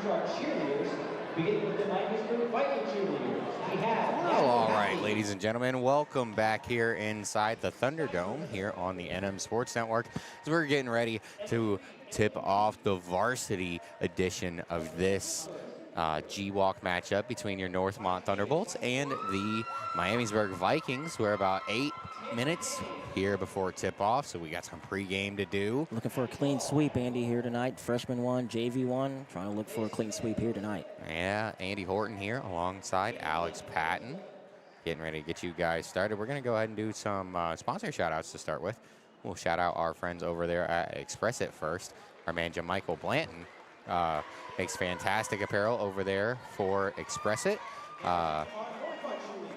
to our cheerleaders, beginning with the Miamisburg Viking cheerleaders. We have Well, all right, ladies and gentlemen, welcome back here inside the Thunderdome here on the NM Sports Network. As we're getting ready to tip off the varsity edition of this G-Walk matchup between your Northmont Thunderbolts and the Miamisburg Vikings. We're about 8 minutes here before tip-off, so we got some pregame to do. Looking for a clean sweep, Andy, here tonight. Freshman one, JV one, trying to look for a clean sweep here tonight. Yeah, Andy Horton here alongside Alex Patton. Getting ready to get you guys started. We're going to go ahead and do some sponsor shout-outs to start with. We'll shout out our friends over there at Express It first. Our man, Michael Blanton, makes fantastic apparel over there for Express It.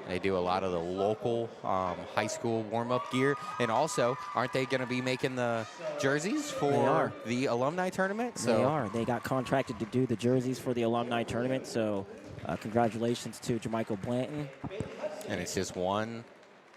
They do a lot of the local high school warm-up gear. And also, aren't they going to be making the jerseys for the alumni tournament? So they are. They got contracted to do the jerseys for the alumni tournament. So congratulations to Jermichael Blanton. And it's just one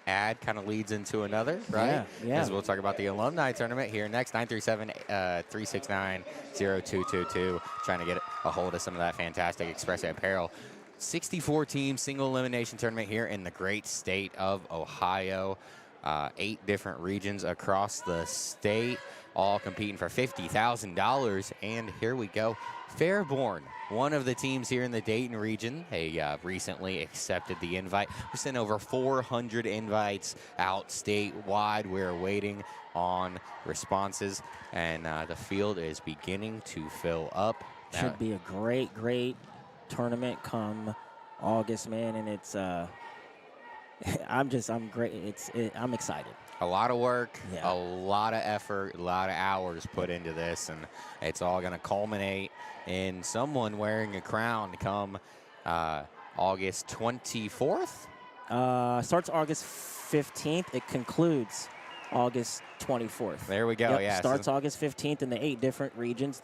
ad kind of leads into another, right? Yeah. As we'll talk about the alumni tournament here next, 937-369-0222. Trying to get a hold of some of that fantastic Express It apparel. 64-team single elimination tournament here in the great state of Ohio. 8 different regions across the state, all competing for $50,000. And here we go. Fairborn, one of the teams here in the Dayton region, they recently accepted the invite. We sent over 400 invites out statewide. We're waiting on responses, and the field is beginning to fill up. Should be a great tournament come August, man, and it's I'm excited. A lot of work, a lot of effort, a lot of hours put into this, and it's all going to culminate in someone wearing a crown come August 24th. Starts August 15th. It concludes August 24th. There we go. Yeah. Starts August 15th in the 8 different regions.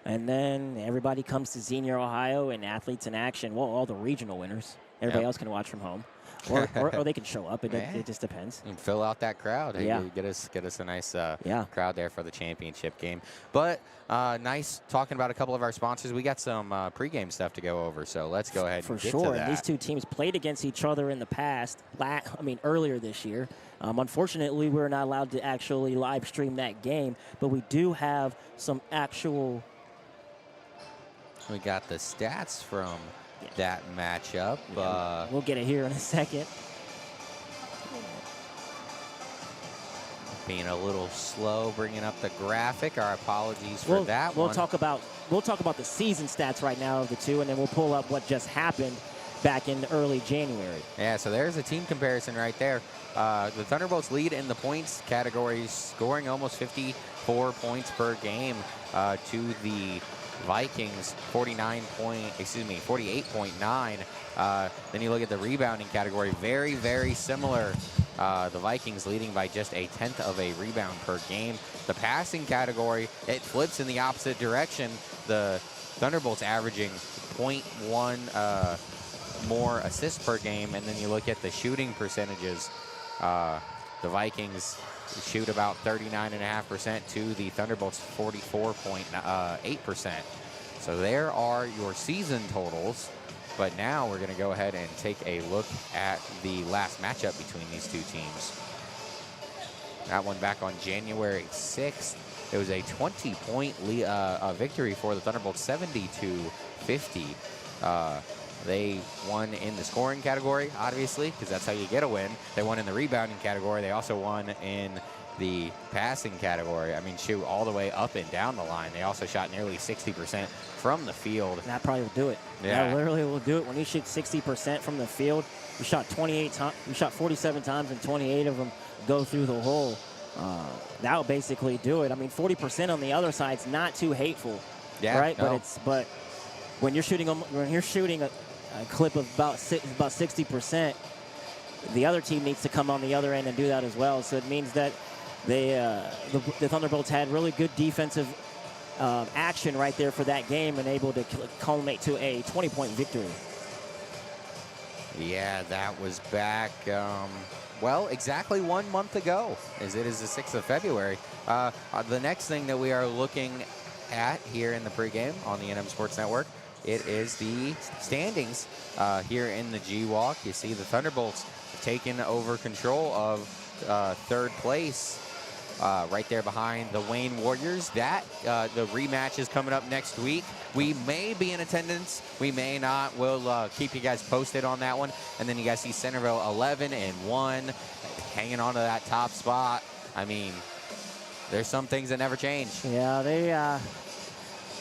And then everybody comes to Xenia, Ohio, and Athletes in Action. Well, all the regional winners. Everybody else can watch from home. Or they can show up. It just depends. And fill out that crowd. Yeah. Get us a nice crowd there for the championship game. But nice talking about a couple of our sponsors. We got some pregame stuff to go over, so let's go ahead and get to that. And these two teams played against each other in the past, earlier this year. Unfortunately, we're not allowed to actually live stream that game, but we do have some actual... We got the stats from that matchup. We'll get it here in a second. Being a little slow, bringing up the graphic. Our apologies for that we'll one. Talk about the season stats right now of the two, and then we'll pull up what just happened back in early January. Yeah, so there's a team comparison right there. The Thunderbolts lead in the points category, scoring almost 54 points per game to the Vikings 48.9. Then you look at the rebounding category, very similar. The Vikings leading by just 1/10 of a rebound per game. The passing category, it flips in the opposite direction. The Thunderbolts averaging 0.1 more assists per game. And then you look at the shooting percentages. The Vikings shoot about 39.5% to the Thunderbolts 44.8%. So there are your season totals. But now we're going to go ahead and take a look at the last matchup between these two teams. That one back on January 6th. It was a 20-point victory for the Thunderbolts, 70-50. They won in the scoring category, obviously, because that's how you get a win. They won in the rebounding category. They also won in the passing category. I mean, shoot, all the way up and down the line. They also shot nearly 60% from the field. That probably will do it. Yeah. That literally will do it. When you shoot 60% from the field, you shot 47 times, and 28 of them go through the hole. That will basically do it. I mean, 40% on the other side's not too hateful, right? No. But when you're shooting a clip of about 60%, the other team needs to come on the other end and do that as well. So it means that the Thunderbolts had really good defensive action right there for that game and able to culminate to a 20-point victory. Yeah, that was back, well, exactly 1 month ago, as it is the 6th of February. The next thing that we are looking at here in the pregame on the NM Sports Network it is the standings here in the G-Walk. You see the Thunderbolts have taken over control of third place. Right there behind the Wayne Warriors. That the rematch is coming up next week. We may be in attendance. We may not. We'll keep you guys posted on that one. And then you guys see Centerville 11-1, hanging on to that top spot. I mean, there's some things that never change. Yeah,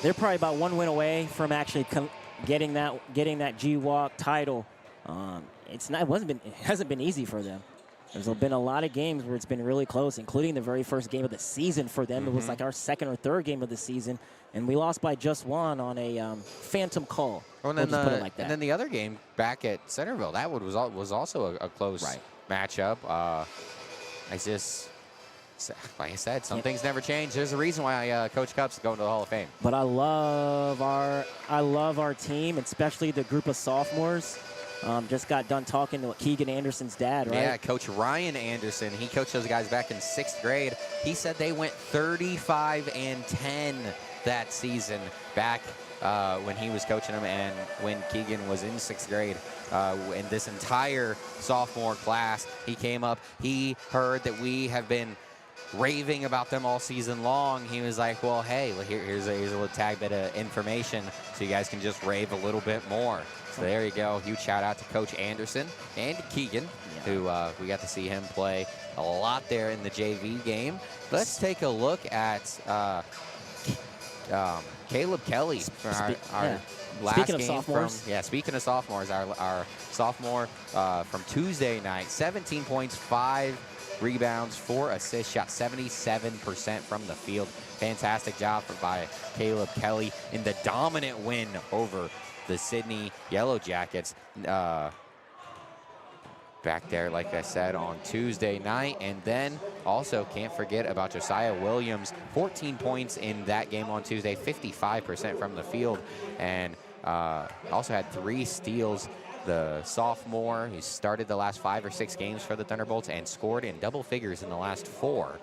they're probably about one win away from actually getting that G-Walk title. It hasn't been easy for them. There's been a lot of games where it's been really close, including the very first game of the season for them. It was like our second or third game of the season, and we lost by just one on a phantom call. Well, and then, put it like that. And then the other game back at Centerville, that was also a close matchup. Like I said, some things never change. There's a reason why Coach Cup's going to the Hall of Fame. But I love our team, especially the group of sophomores. Just got done talking to Keegan Anderson's dad, right? Yeah, Coach Ryan Anderson. He coached those guys back in 6th grade. He said they went 35-10 that season back when he was coaching them and when Keegan was in 6th grade. In this entire sophomore class, he came up. He heard that we have been raving about them all season long. He was like, well, hey, here's a little tag bit of information so you guys can just rave a little bit more. So there you go. Huge shout out to Coach Anderson and Keegan, who we got to see him play a lot there in the JV game. Let's take a look at Caleb Kelly from our last game. Speaking of sophomores, our sophomore from Tuesday night, 17 points, 5 rebounds, 4 assists, shot 77% from the field. Fantastic job by Caleb Kelly in the dominant win over the Sydney Yellow Jackets back there, like I said, on Tuesday night. And then also can't forget about Josiah Williams, 14 points in that game on Tuesday, 55% from the field, and also had 3 steals. The sophomore, he started the last 5 or 6 games for the Thunderbolts and scored in double figures in the last 4.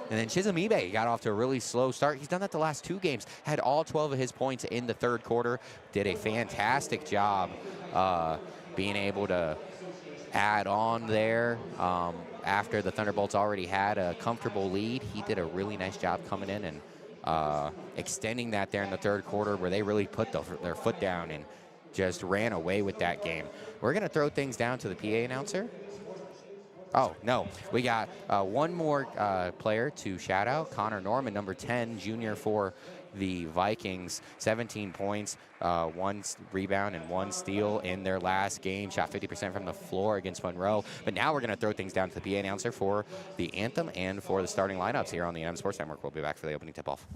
And then Chisholm Ebe got off to a really slow start. He's done that the last 2 games. Had all 12 of his points in the 3rd quarter. Did a fantastic job being able to add on there after the Thunderbolts already had a comfortable lead. He did a really nice job coming in and extending that there in the 3rd quarter, where they really put their foot down and just ran away with that game. We're going to throw things down to the PA announcer. Oh, no. We got one more player to shout out. Connor Norman, number 10, junior for the Vikings. 17 points, 1 rebound, and 1 steal in their last game. Shot 50% from the floor against Monroe. But now we're going to throw things down to the PA announcer for the anthem and for the starting lineups here on the Sports Network. We'll be back for the opening tip-off.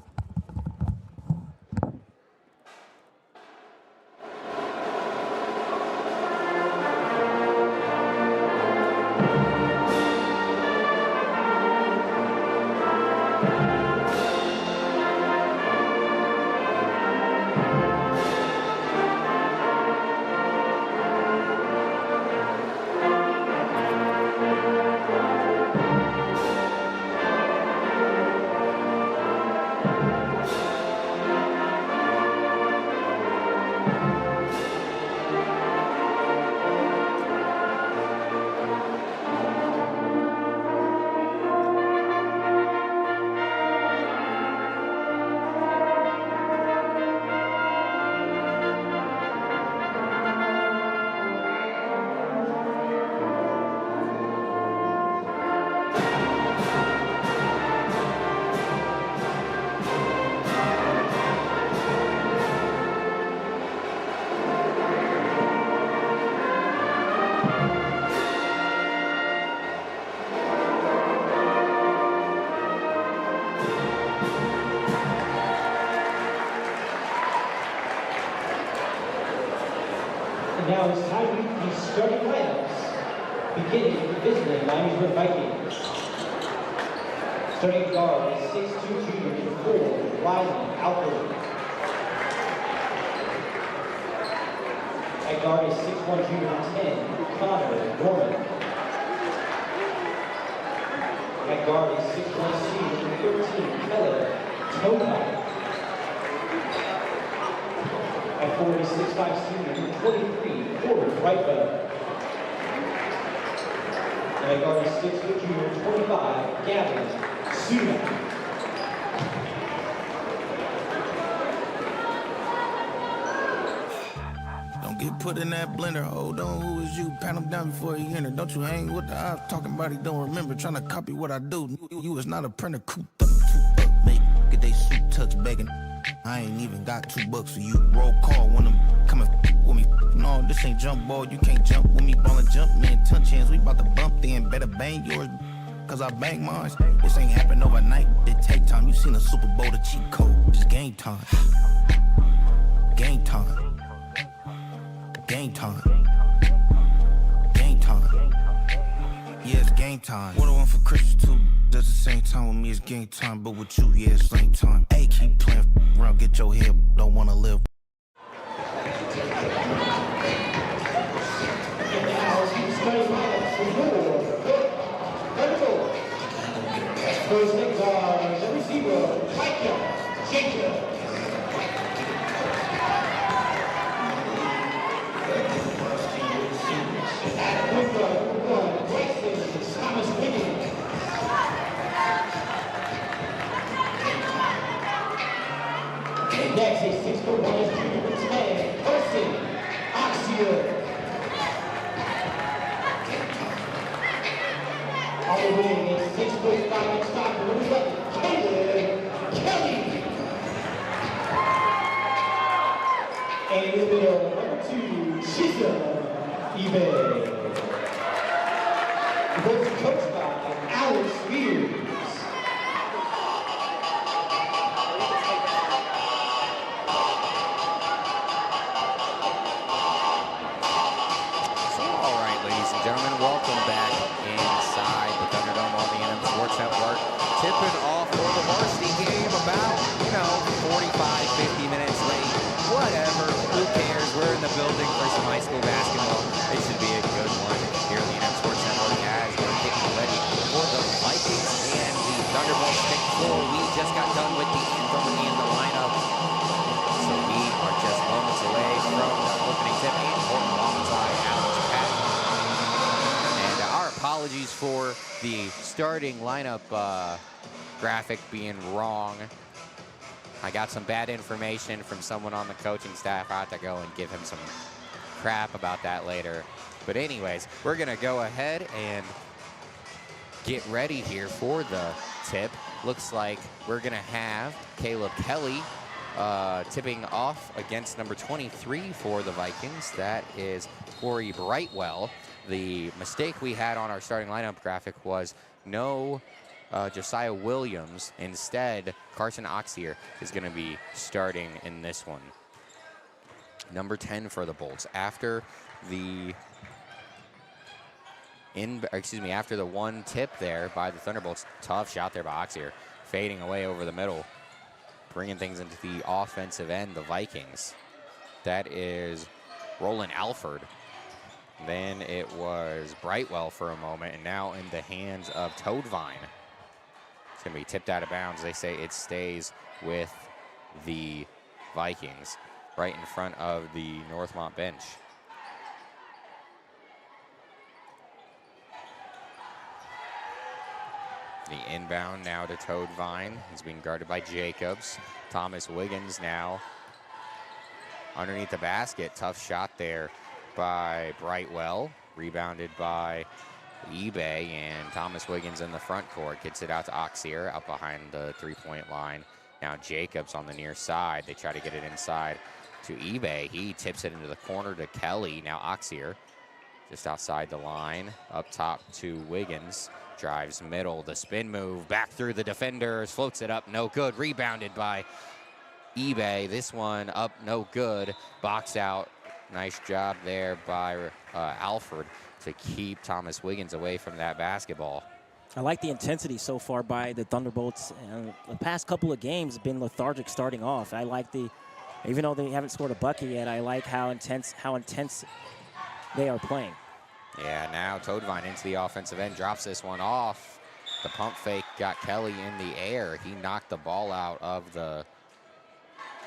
Now it's time to meet the starting lineups, beginning with the visiting Miamisburg Vikings. Starting guard is 6'2" junior 4, Riley Alford. At guard is 6'1" junior 10, Connor Norman. At guard is 6'1" senior 13, Keller Tokai. At for the 6'5" senior, 23, Porter Brightwell. And at guard, 6' junior, 25, Gavin Sunak. Get put in that blender, hold on, who is you? Pat him down before he enter. Don't you hang with the ops, talking about he don't remember, trying to copy what I do. You is not a printer, cooped up, make get they suit tucks begging. I ain't even got $2, so you roll call when I'm coming with me. No, this ain't jump ball, you can't jump with me, ballin' jump, man, touch hands, we bout to bump then, better bang yours, cause I bang mine. This ain't happen overnight, it take time, you seen a Super Bowl, the cheat code, it's game time. Game time. Game time. Game time. Yeah, it's game time. What I want for Christmas too. Does the same time with me, it's game time. But with you, yeah, it's same time. Hey, keep playing around, get your head. Don't wanna live. First things are the receiver, Micah Jacob. Next is 6'1" junior, 10, Person, Oxio. On the wing is 6'5" stopper, number 11, Caleb Kelly. And in the middle, number 2, Shisa eBay. Both coached by Alex Spears. Gentlemen, welcome back inside the Thunderdome on the NM Sports Network. Tipping off for the varsity game about, 45, 50 minutes late. Whatever, who cares? We're in the building for some high school basketball. It should be a good one here on the NM Sports Network as we're getting ready for the Vikings and the Thunderbolts pick 4. We just got done with the anthem in the lineup. So we are just moments away from the opening tip and important alongside Alex Patton. Apologies for the starting lineup graphic being wrong. I got some bad information from someone on the coaching staff. I have to go and give him some crap about that later. But anyways, we're going to go ahead and get ready here for the tip. Looks like we're going to have Caleb Kelly tipping off against number 23 for the Vikings. That is Corey Brightwell. The mistake we had on our starting lineup graphic was no Josiah Williams. Instead, Carson Oxier is going to be starting in this one. Number 10 for the Bolts. After the after the one tip there by the Thunderbolts, tough shot there by Oxier, fading away over the middle, bringing things into the offensive end, the Vikings. That is Roland Alford. Then it was Brightwell for a moment, and now in the hands of Toadvine. It's going to be tipped out of bounds. They say it stays with the Vikings right in front of the Northmont bench. The inbound now to Toadvine. He's being guarded by Jacobs. Thomas Wiggins now underneath the basket. Tough shot there by Brightwell, rebounded by eBay, and Thomas Wiggins in the front court gets it out to Oxier out behind the three-point line. Now Jacobs on the near side. They try to get it inside to eBay. He tips it into the corner to Kelly. Now Oxier just outside the line, up top to Wiggins. Drives middle, the spin move, back through the defenders, floats it up, no good. Rebounded by eBay. This one up, no good. Box out. Nice job there by Alford to keep Thomas Wiggins away from that basketball. I like the intensity so far by the Thunderbolts. The past couple of games have been lethargic starting off. I like even though they haven't scored a bucket yet, I like how intense they are playing. Yeah, now Toadvine into the offensive end, drops this one off. The pump fake got Kelly in the air. He knocked the ball out of the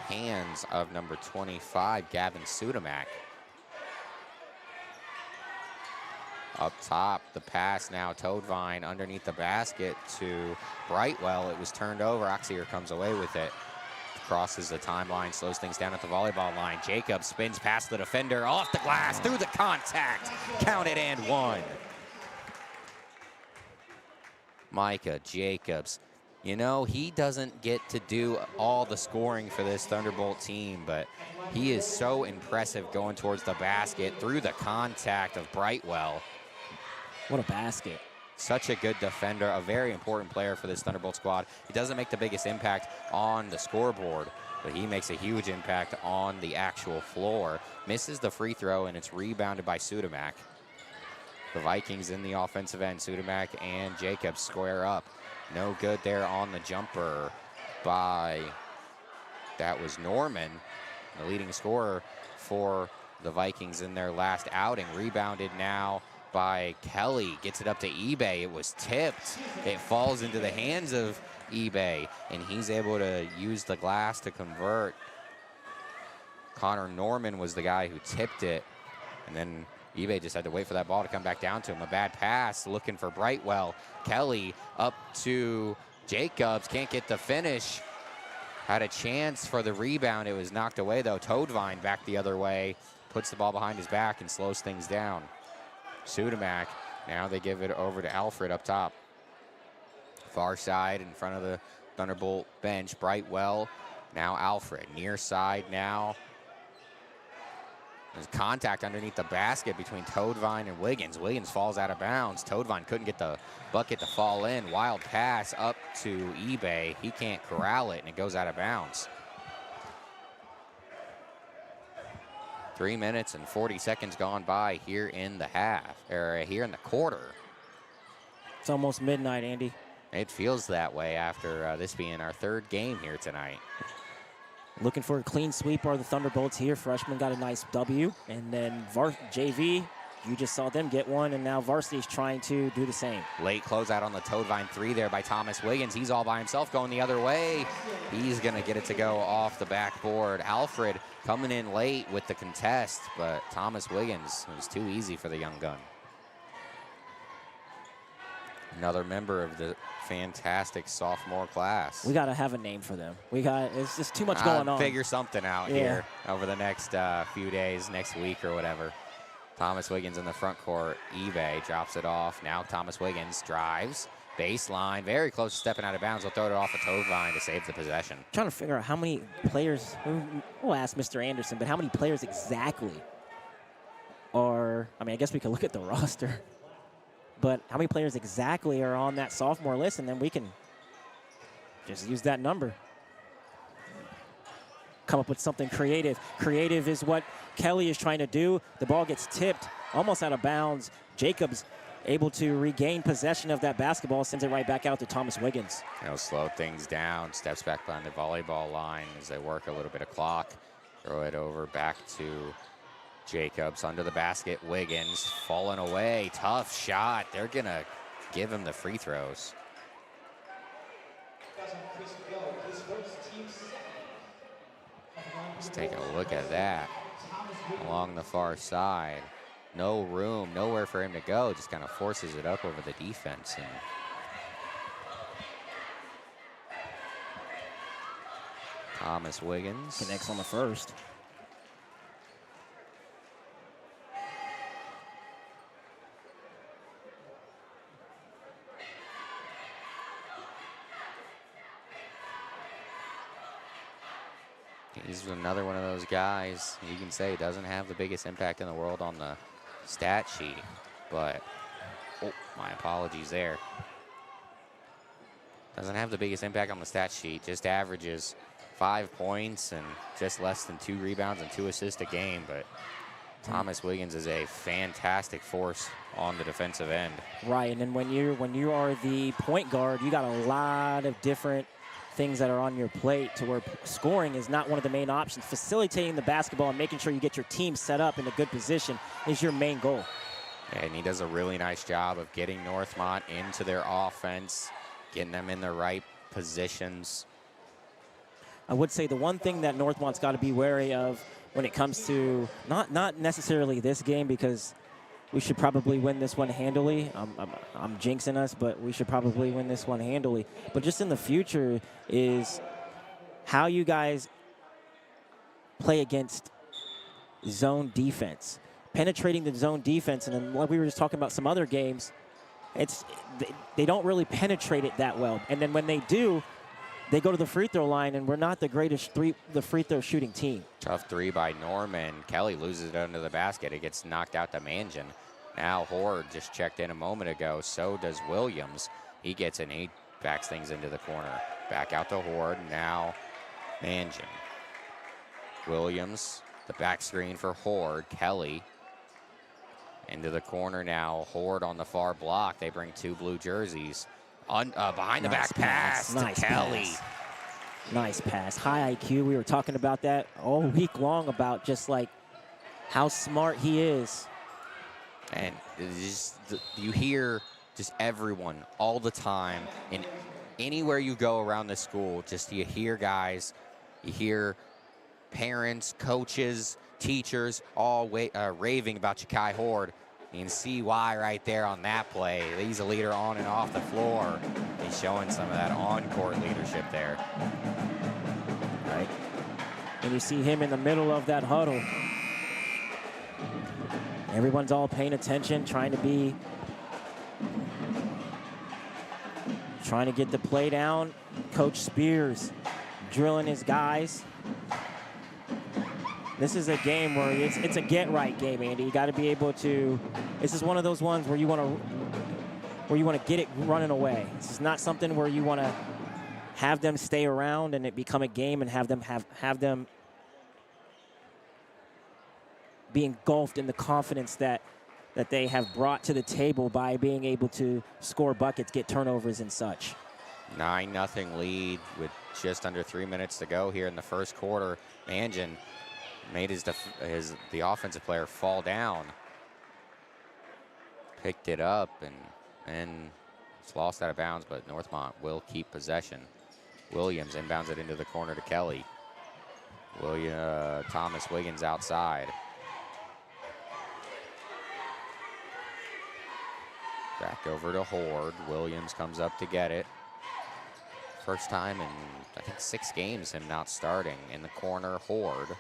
hands of number 25, Gavin Sudamak. Up top, the pass now, Toadvine underneath the basket to Brightwell. It was turned over. Oxier comes away with it. Crosses the timeline, slows things down at the volleyball line. Jacobs spins past the defender, off the glass, through the contact. Count it and one. Micah Jacobs. You know, he doesn't get to do all the scoring for this Thunderbolt team, but he is so impressive going towards the basket through the contact of Brightwell. What a basket. Such a good defender, a very important player for this Thunderbolt squad. He doesn't make the biggest impact on the scoreboard, but he makes a huge impact on the actual floor. Misses the free throw, and it's rebounded by Sudamak. The Vikings in the offensive end. Sudamak and Jacobs square up. No good there on the jumper by, that was Norman, the leading scorer for the Vikings in their last outing. Rebounded now by Kelly, gets it up to eBay. It was tipped. It falls into the hands of eBay, and he's able to use the glass to convert. Connor Norman was the guy who tipped it, and then eBay just had to wait for that ball to come back down to him. A bad pass, looking for Brightwell. Kelly up to Jacobs, can't get the finish. Had a chance for the rebound. It was knocked away, though. Toadvine back the other way, puts the ball behind his back and slows things down. Sudamak, now they give it over to Alfred up top. Far side in front of the Thunderbolt bench. Brightwell, now Alfred. Near side now. There's contact underneath the basket between Toadvine and Wiggins. Wiggins falls out of bounds. Toadvine couldn't get the bucket to fall in. Wild pass up to eBay. He can't corral it, and it goes out of bounds. 3 minutes and 40 seconds gone by here in the half, or here in the quarter. It's almost midnight, Andy. It feels that way after this being our third game here tonight. Looking for a clean sweep are the Thunderbolts here. Freshman got a nice W, and then JV, you just saw them get one, and now Varsity's trying to do the same. Late closeout on the Toadvine three there by Thomas Wiggins. He's all by himself going the other way. He's gonna get it to go off the backboard. Alfred coming in late with the contest, but Thomas Wiggins was too easy for the young gun. Another member of the fantastic sophomore class. We got to have a name for them. It's just too much going on. Figure something out here over the next few days, next week or whatever. Thomas Wiggins in the front court. eBay drops it off. Now Thomas Wiggins drives. Baseline, very close to stepping out of bounds. He'll throw it off a Toadvine to save the possession. Trying to figure out how many players, we'll ask Mr. Anderson, but how many players exactly are, I mean, I guess we could look at the roster, but how many players exactly are on that sophomore list, and then we can just use that number. Come up with something creative. Creative is what Kelly is trying to do. The ball gets tipped, almost out of bounds. Jacobs able to regain possession of that basketball, sends it right back out to Thomas Wiggins. He'll slow things down, steps back behind the volleyball line as they work a little bit of clock. Throw it over back to Jacobs under the basket. Wiggins falling away, tough shot. They're gonna give him the free throws. Let's take a look at that. Along the far side. No room, nowhere for him to go. Just kind of forces it up over the defense. And Thomas Wiggins connects on the first. He's another one of those guys you can say doesn't have the biggest impact in the world on the stat sheet, but my apologies there. Doesn't have the biggest impact on the stat sheet, just averages 5 points and just less than 2 rebounds and 2 assists a game, but Thomas Wiggins is a fantastic force on the defensive end. Right, and then when you are the point guard, you got a lot of different things that are on your plate to where scoring is not one of the main options. Facilitating the basketball and making sure you get your team set up in a good position is your main goal. And he does a really nice job of getting Northmont into their offense, getting them in the right positions. I would say the one thing that Northmont's got to be wary of when it comes to not necessarily this game, because we should probably win this one handily. I'm jinxing us, but we should probably win this one handily. But just in the future is how you guys play against zone defense, penetrating the zone defense. And then like we were just talking about some other games, they don't really penetrate it that well. And then when they do, they go to the free throw line, and we're not the greatest free throw shooting team. Tough three by Norman. Kelly loses it under the basket. It gets knocked out to Mangin. Now Horde just checked in a moment ago. So does Williams. He gets an 8, backs things into the corner. Back out to Horde. Now Mangin. Williams, the back screen for Horde. Kelly into the corner now. Horde on the far block. They bring 2 blue jerseys. Behind the back pass to Kelly. Nice pass. High IQ. We were talking about that all week long, about just like how smart he is. And you hear just everyone all the time, and anywhere you go around the school, just you hear guys, you hear parents, coaches, teachers all raving about Ja'Kai Horde. You can see why right there on that play. He's a leader on and off the floor. He's showing some of that on-court leadership there. Right. And you see him in the middle of that huddle. Everyone's all paying attention, trying to get the play down. Coach Spears drilling his guys. This is a game where it's a get-right game, Andy. You got to be able to. This is one of those ones where you want to get it running away. This is not something where you want to have them stay around and it become a game and have them be engulfed in the confidence that they have brought to the table by being able to score buckets, get turnovers, and such. 9-0 lead with just under 3 minutes to go here in the first quarter. Mangin made the offensive player fall down. Picked it up and it's lost out of bounds, but Northmont will keep possession. Williams inbounds it into the corner to Kelly. Thomas Wiggins outside. Back over to Horde. Williams comes up to get it. First time in, I think, 6 games him not starting. In the corner, Horde.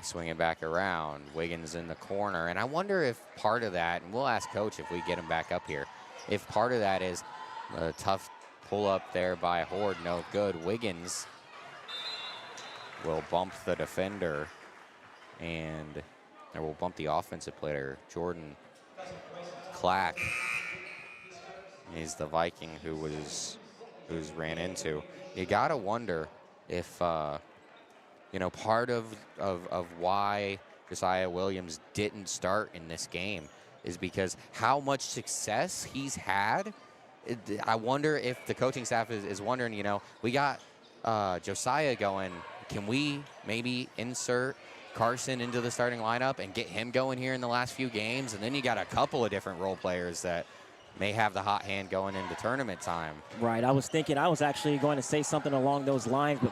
Swing it back around. Wiggins in the corner. And I wonder if part of that, and we'll ask Coach if we get him back up here, if part of that is a tough pull up there by Horde, no good. Wiggins will bump the defender, and will bump the offensive player. Jordan Clack is the Viking who's ran into. You gotta wonder if part of why Josiah Williams didn't start in this game is because how much success he's had. I wonder if the coaching staff is wondering, we got Josiah going. Can we maybe insert Carson into the starting lineup and get him going here in the last few games? And then you got a couple of different role players that may have the hot hand going into tournament time. Right. I was actually going to say something along those lines, but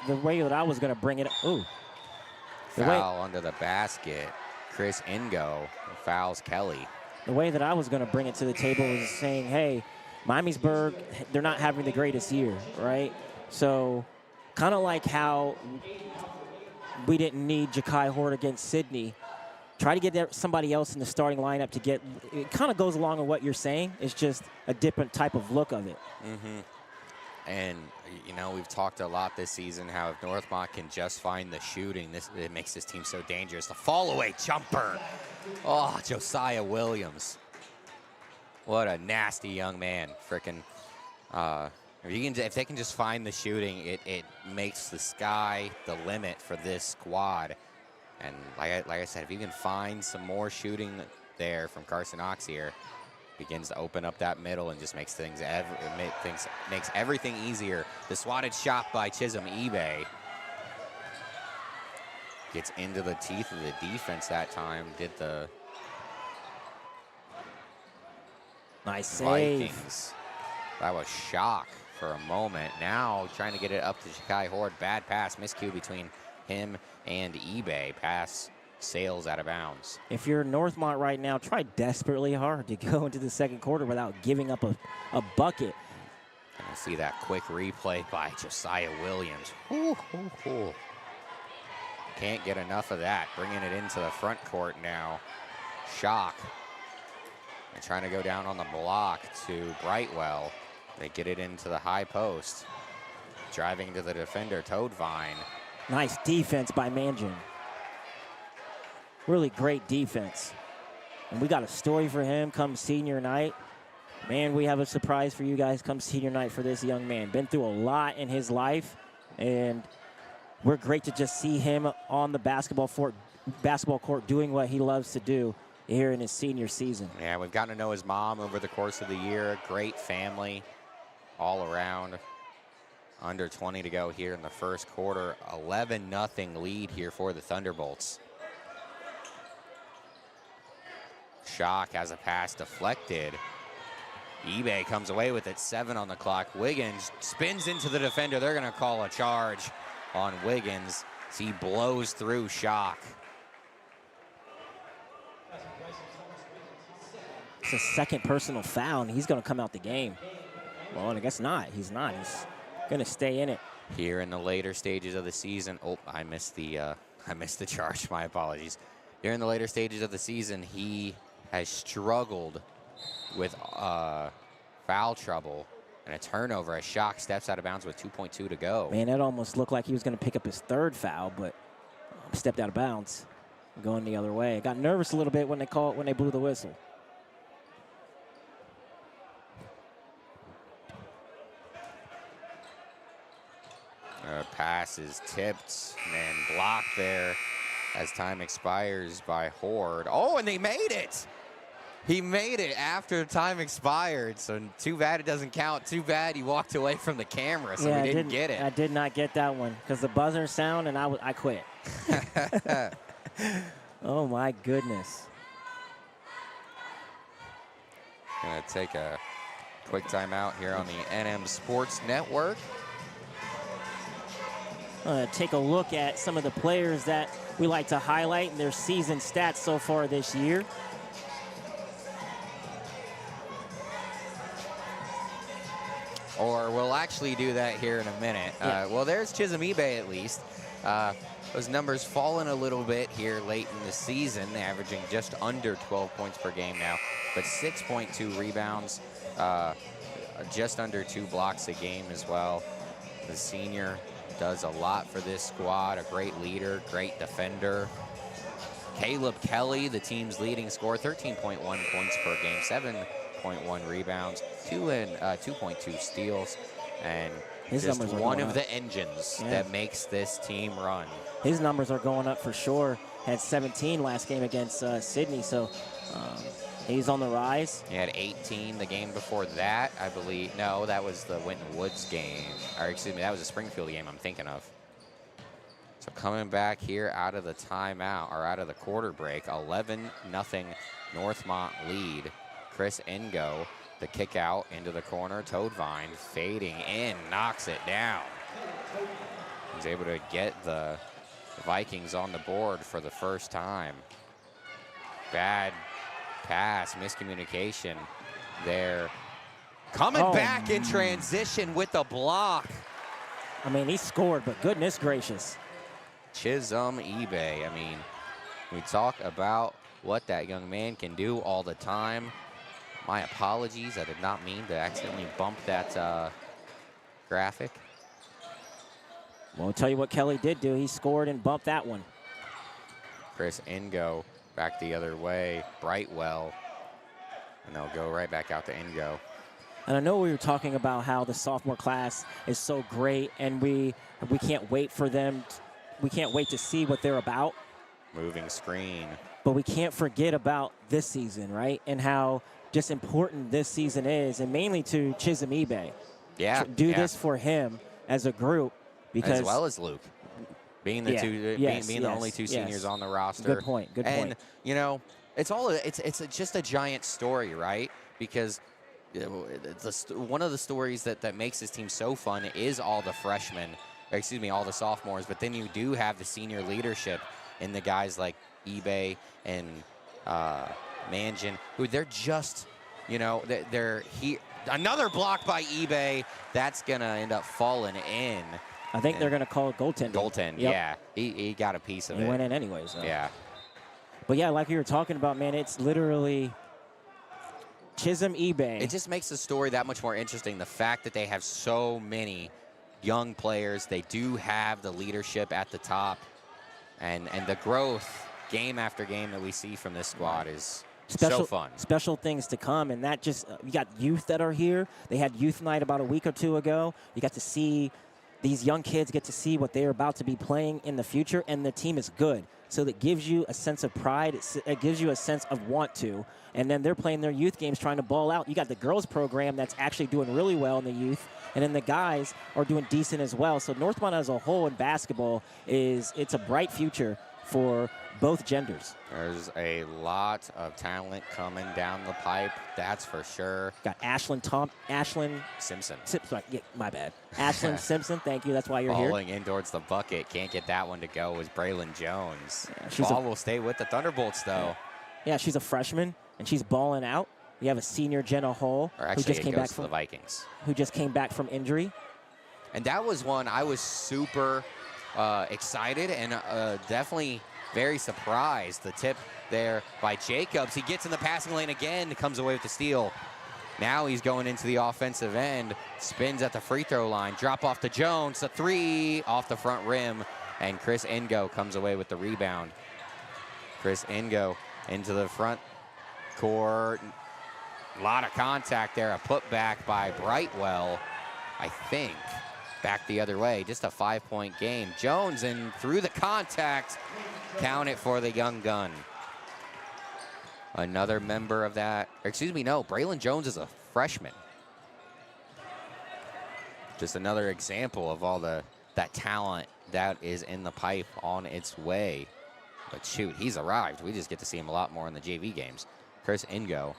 the way that I was going to bring it up. Ooh. Foul under the basket. Chris Ingo fouls Kelly. The way that I was going to bring it to the table is saying, hey, Miamisburg, they're not having the greatest year, right? So kind of like how we didn't need Ja'Kai Horde against Sydney. Try to get somebody else in the starting lineup to get. It kind of goes along with what you're saying. It's just a different type of look of it. Mm-hmm. And, we've talked a lot this season how if Northmont can just find the shooting, it makes this team so dangerous. The fall-away jumper. Oh, Josiah Williams. What a nasty young man. Frickin'. If they can just find the shooting, it makes the sky the limit for this squad. And like I said, if you can find some more shooting there from Carson Oxier, begins to open up that middle and just makes makes everything easier. The swatted shot by Chisholm eBay gets into the teeth of the defense that time. Did the nice save. Vikings. That was shock for a moment. Now trying to get it up to Shakai Horde. Bad pass, miscue between him and eBay. Pass sails out of bounds. If you're Northmont right now, try desperately hard to go into the second quarter without giving up a bucket. And I see that quick replay by Josiah Williams. Ooh, ooh, ooh. Can't get enough of that. Bringing it into the front court now. Shock. And trying to go down on the block to Brightwell. They get it into the high post. Driving to the defender, Toadvine. Nice defense by Manjin. Really great defense. And we got a story for him come senior night. Man, we have a surprise for you guys come senior night for this young man. Been through a lot in his life, and we're great to just see him on the basketball court doing what he loves to do here in his senior season. Yeah, we've gotten to know his mom over the course of the year. Great family all around. Under 20 to go here in the first quarter. 11-0 lead here for the Thunderbolts. Shock has a pass deflected. eBay comes away with it, 7 on the clock. Wiggins spins into the defender. They're gonna call a charge on Wiggins as he blows through Shock. It's a second personal foul, and he's gonna come out the game. Well, I guess not. He's not. He's gonna stay in it. Here in the later stages of the season, oh, I missed the charge. My apologies. Here in the later stages of the season, he has struggled with foul trouble and a turnover as Shock steps out of bounds with 2:2 to go. Man, that almost looked like he was going to pick up his third foul, but stepped out of bounds, going the other way. Got nervous a little bit when they blew the whistle. Pass is tipped and blocked there as time expires by Horde. Oh, and they made it! He made it after time expired, so too bad it doesn't count. Too bad he walked away from the camera, so yeah, we didn't get it. I did not get that one because the buzzer sound, and I quit. Oh, my goodness. Gonna take a quick timeout here on the NM Sports Network. Take a look at some of the players that we like to highlight in their season stats so far this year. Or we'll actually do that here in a minute. Yeah. Well, there's Chisholm eBay at least. Those numbers fallen a little bit here late in the season, averaging just under 12 points per game now, but 6.2 rebounds, just under 2 blocks a game as well. The senior does a lot for this squad, a great leader, great defender. Caleb Kelly, the team's leading scorer, 13.1 points per game, 7.1 rebounds, 2.2 steals, and his just numbers are one going of up. the engines that makes this team run. His numbers are going up for sure. Had 17 last game against Sydney, so he's on the rise. He had 18 the game before that, I believe. No, that was the Winton Woods game. Or excuse me, that was the Springfield game I'm thinking of. So coming back here out of the timeout, or out of the quarter break, 11-0 Northmont lead. Chris Ngo, the kick out into the corner. Toadvine fading in, knocks it down. He's able to get the Vikings on the board for the first time. Bad pass, miscommunication there. Coming back in transition with the block. I mean, he scored, but goodness gracious. Chisholm eBay. I mean, we talk about what that young man can do all the time. My apologies, I did not mean to accidentally bump that graphic. Well, I'll tell you what Kelly did do. He scored and bumped that one. Chris Ngo back the other way. Brightwell. And they'll go right back out to Ngo. And I know we were talking about how the sophomore class is so great, and we can't wait for them. We can't wait to see what they're about. Moving screen. But we can't forget about this season, right? And how just important this season is, and mainly to Chisholm eBay. Yeah. Do this for him as a group, because as well as Luke, being the the only two seniors on the roster. Good point. Good point. And you know, it's just a giant story, right? Because Yeah, well, one of the stories that makes this team so fun is all the freshmen, or excuse me, all the sophomores. But then you do have the senior leadership in the guys like eBay and Manjin, who they're just, they're here. Another block by eBay. That's going to end up falling in. I think they're going to call it goaltending. Goaltend, Yep. yeah. He got a piece of it. it. He went in anyways. So. Yeah. But, yeah, like you were talking about, man, it's literally Chisholm, eBay. It just makes the story that much more interesting. The fact that they have so many young players. They do have the leadership at the top. And the growth game after game that we see from this squad is so fun. Special things to come, and that just, you got youth that are here. They had youth night about a week or two ago. You got to see these young kids get to see what they're about to be playing in the future, and the team is good. So that gives you a sense of pride. It gives you a sense of want to. And then they're playing their youth games trying to ball out. You got the girls program that's actually doing really well in the youth. And then the guys are doing decent as well. So Northmont as a whole in basketball it's a bright future for both genders. There's a lot of talent coming down the pipe, that's for sure. Got Ashlyn Simpson. Sorry, yeah, my bad. Ashlyn Simpson, thank you. That's why you're here. Falling in towards the bucket. Can't get that one to go was Braylon Jones. Yeah, Ball will stay with the Thunderbolts, though. Yeah, she's a freshman, and she's balling out. You have a senior, Jenna Hull, who just came back from the Vikings. Who just came back from injury. And that was one I was super excited and definitely very surprised. The tip there by Jacobs. He gets in the passing lane again, comes away with the steal. Now he's going into the offensive end, spins at the free throw line, drop off to Jones, the three off the front rim, and Chris Ingo comes away with the rebound. Chris Ingo into the front court. A lot of contact there, a putback by Brightwell, I think. Back the other way, just a 5-point game. Jones in through the contact, count it for the young gun. Another member of that, Braylon Jones is a freshman. Just another example of all that talent that is in the pipe on its way. But shoot, he's arrived. We just get to see him a lot more in the JV games. Chris Ingo,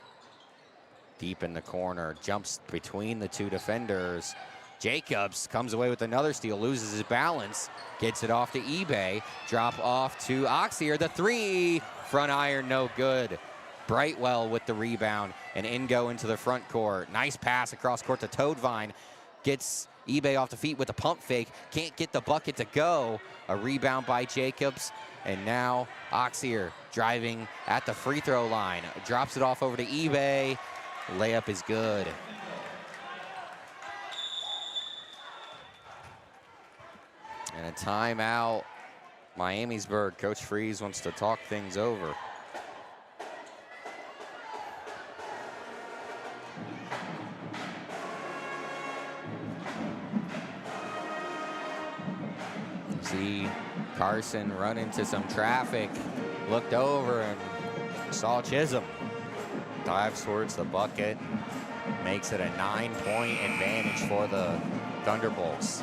deep in the corner, jumps between the two defenders. Jacobs comes away with another steal, loses his balance, gets it off to eBay, drop off to Oxier, the three, front iron, no good. Brightwell with the rebound, and Ingo into the front court. Nice pass across court to Toadvine, gets eBay off the feet with a pump fake, can't get the bucket to go. A rebound by Jacobs, and now Oxier driving at the free throw line, drops it off over to eBay, layup is good. And a timeout. Miamisburg. Coach Freeze wants to talk things over. See Carson run into some traffic. Looked over and saw Chisholm. Dives towards the bucket. Makes it a 9-point advantage for the Thunderbolts.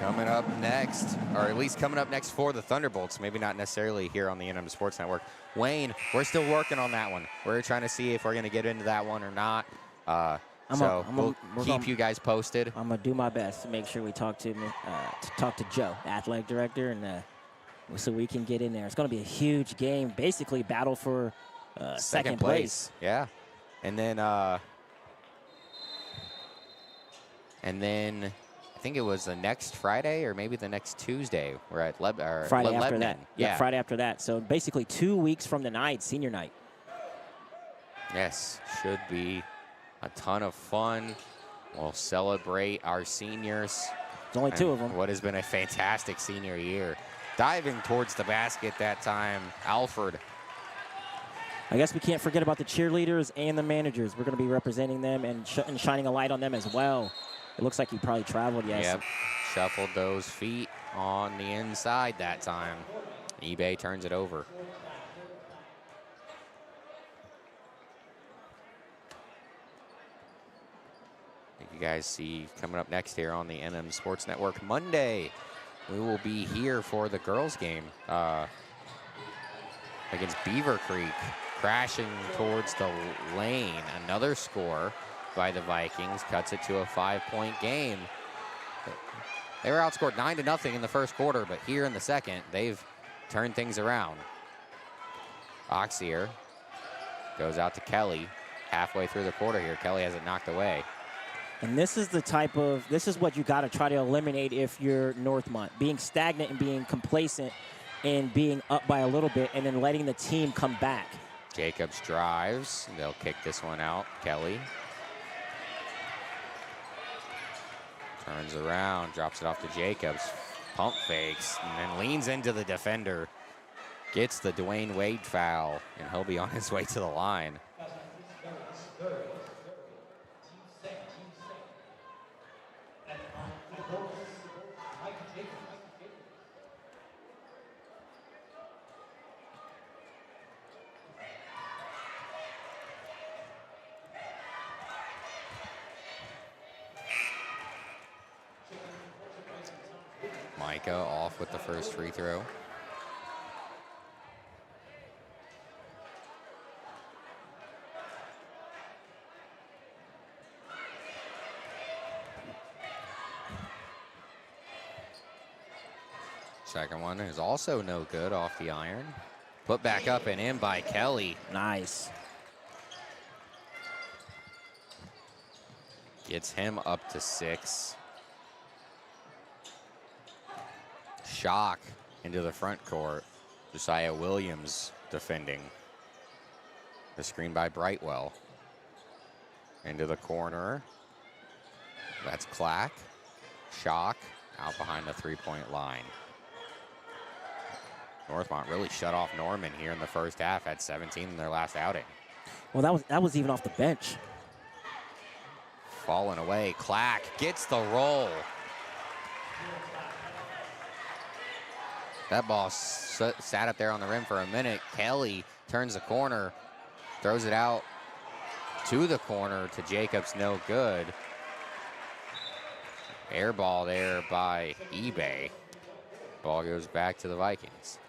Coming up next, or at least coming up next for the Thunderbolts, maybe not necessarily here on the NM Sports Network. Wayne, we're still working on that one. We're trying to see if we're going to get into that one or not. We'll keep you guys posted. I'm going to do my best to make sure we talk to Joe, athletic director, and so we can get in there. It's going to be a huge game, basically battle for second place. Yeah. And then I think it was the next Friday or maybe the next Tuesday. We're at Friday after Lebanon. that. Yeah, Friday after that. So basically 2 weeks from tonight, senior night. Yes, should be a ton of fun. We'll celebrate our seniors. There's only two of them. What has been a fantastic senior year. Diving towards the basket that time, Alfred. I guess we can't forget about the cheerleaders and the managers. We're going to be representing them and shining a light on them as well. It looks like he probably traveled, yes. Yep, shuffled those feet on the inside that time. eBay turns it over. You guys see coming up next here on the NM Sports Network Monday. We will be here for the girls game. against Beaver Creek, crashing towards the lane. Another score by the Vikings cuts it to a 5-point game. They were outscored 9-0 in the first quarter, but here in the second, they've turned things around. Oxier goes out to Kelly halfway through the quarter here. Kelly has it knocked away. And this is this is what you got to try to eliminate if you're Northmont. Being stagnant and being complacent and being up by a little bit and then letting the team come back. Jacobs drives. They'll kick this one out. Kelly turns around, drops it off to Jacobs. Pump fakes and then leans into the defender. Gets the Dwayne Wade foul, and he'll be on his way to the line. Micah off with the first free throw. Second one is also no good off the iron. Put back up and in by Kelly. Nice. Gets him up to 6. Shock into the front court. Josiah Williams defending. The screen by Brightwell. Into the corner. That's Clack. Shock out behind the three-point line. Northmont really shut off Norman here in the first half. Had 17 in their last outing. Well, that was even off the bench. Falling away. Clack gets the roll. That ball sat up there on the rim for a minute. Kelly turns the corner, throws it out to the corner to Jacobs, no good. Air ball there by eBay. Ball goes back to the Vikings.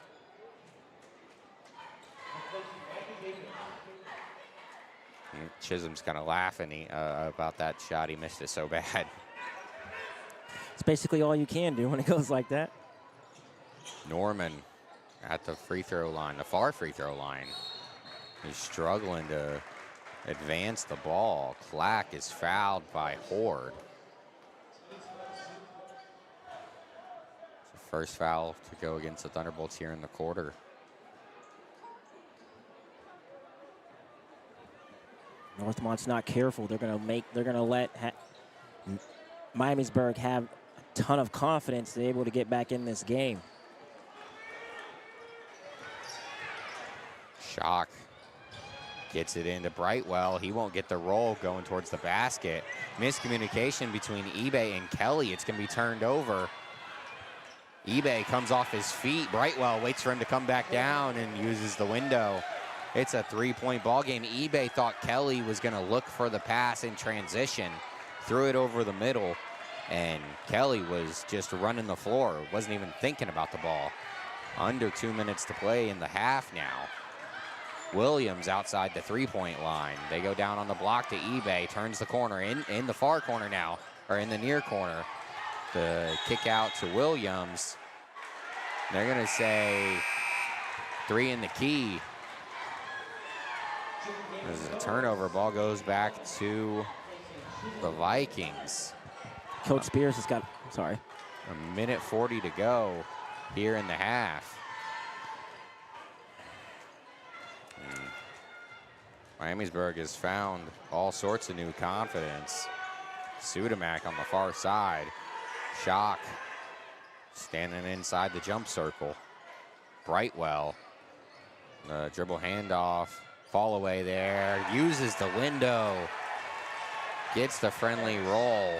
And Chisholm's kind of laughing about that shot. He missed it so bad. It's basically all you can do when it goes like that. Norman at the free throw line, the far free throw line. He's struggling to advance the ball. Clack is fouled by Horde. It's the first foul to go against the Thunderbolts here in the quarter. Northmont's not careful. They're gonna let Miamisburg have a ton of confidence to be able to get back in this game. Shock gets it into Brightwell. He won't get the roll going towards the basket. Miscommunication between eBay and Kelly. It's going to be turned over. eBay comes off his feet. Brightwell waits for him to come back down and uses the window. It's a three-point ball game. eBay thought Kelly was going to look for the pass in transition. Threw it over the middle, and Kelly was just running the floor. Wasn't even thinking about the ball. Under 2 minutes to play in the half now. Williams outside the three-point line. They go down on the block to eBay, turns the corner in the far corner now, or in the near corner. The kick out to Williams. They're going to say 3 in the key. There's a turnover. Ball goes back to the Vikings. Coach Spears has got, sorry. A minute 40 to go here in the half. Miamisburg has found all sorts of new confidence. Sudamac on the far side. Shock standing inside the jump circle. Brightwell, the dribble handoff, fall away there, uses the window, gets the friendly roll.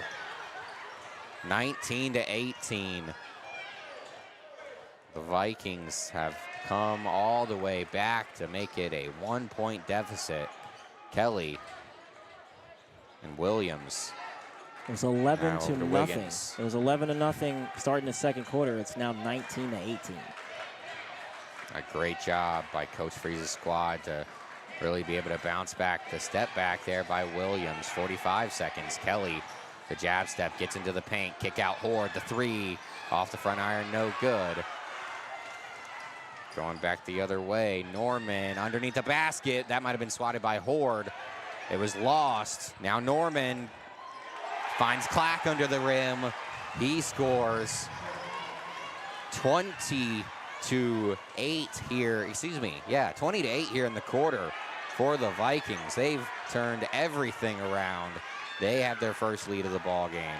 19-18. The Vikings have come all the way back to make it a 1-point deficit. Kelly and Williams. It was 11 to nothing. Wiggins. It was 11 to nothing starting the second quarter. It's now 19-18. A great job by Coach Freeze's squad to really be able to bounce back. The step back there by Williams, 45 seconds. Kelly, the jab step, gets into the paint. Kick out Horde, the three. Off the front iron, no good. Going back the other way, Norman underneath the basket. That might have been swatted by Horde. It was lost. Now Norman finds Clack under the rim. He scores 20-8 here, 20-8 here in the quarter for the Vikings. They've turned everything around. They have their first lead of the ball game.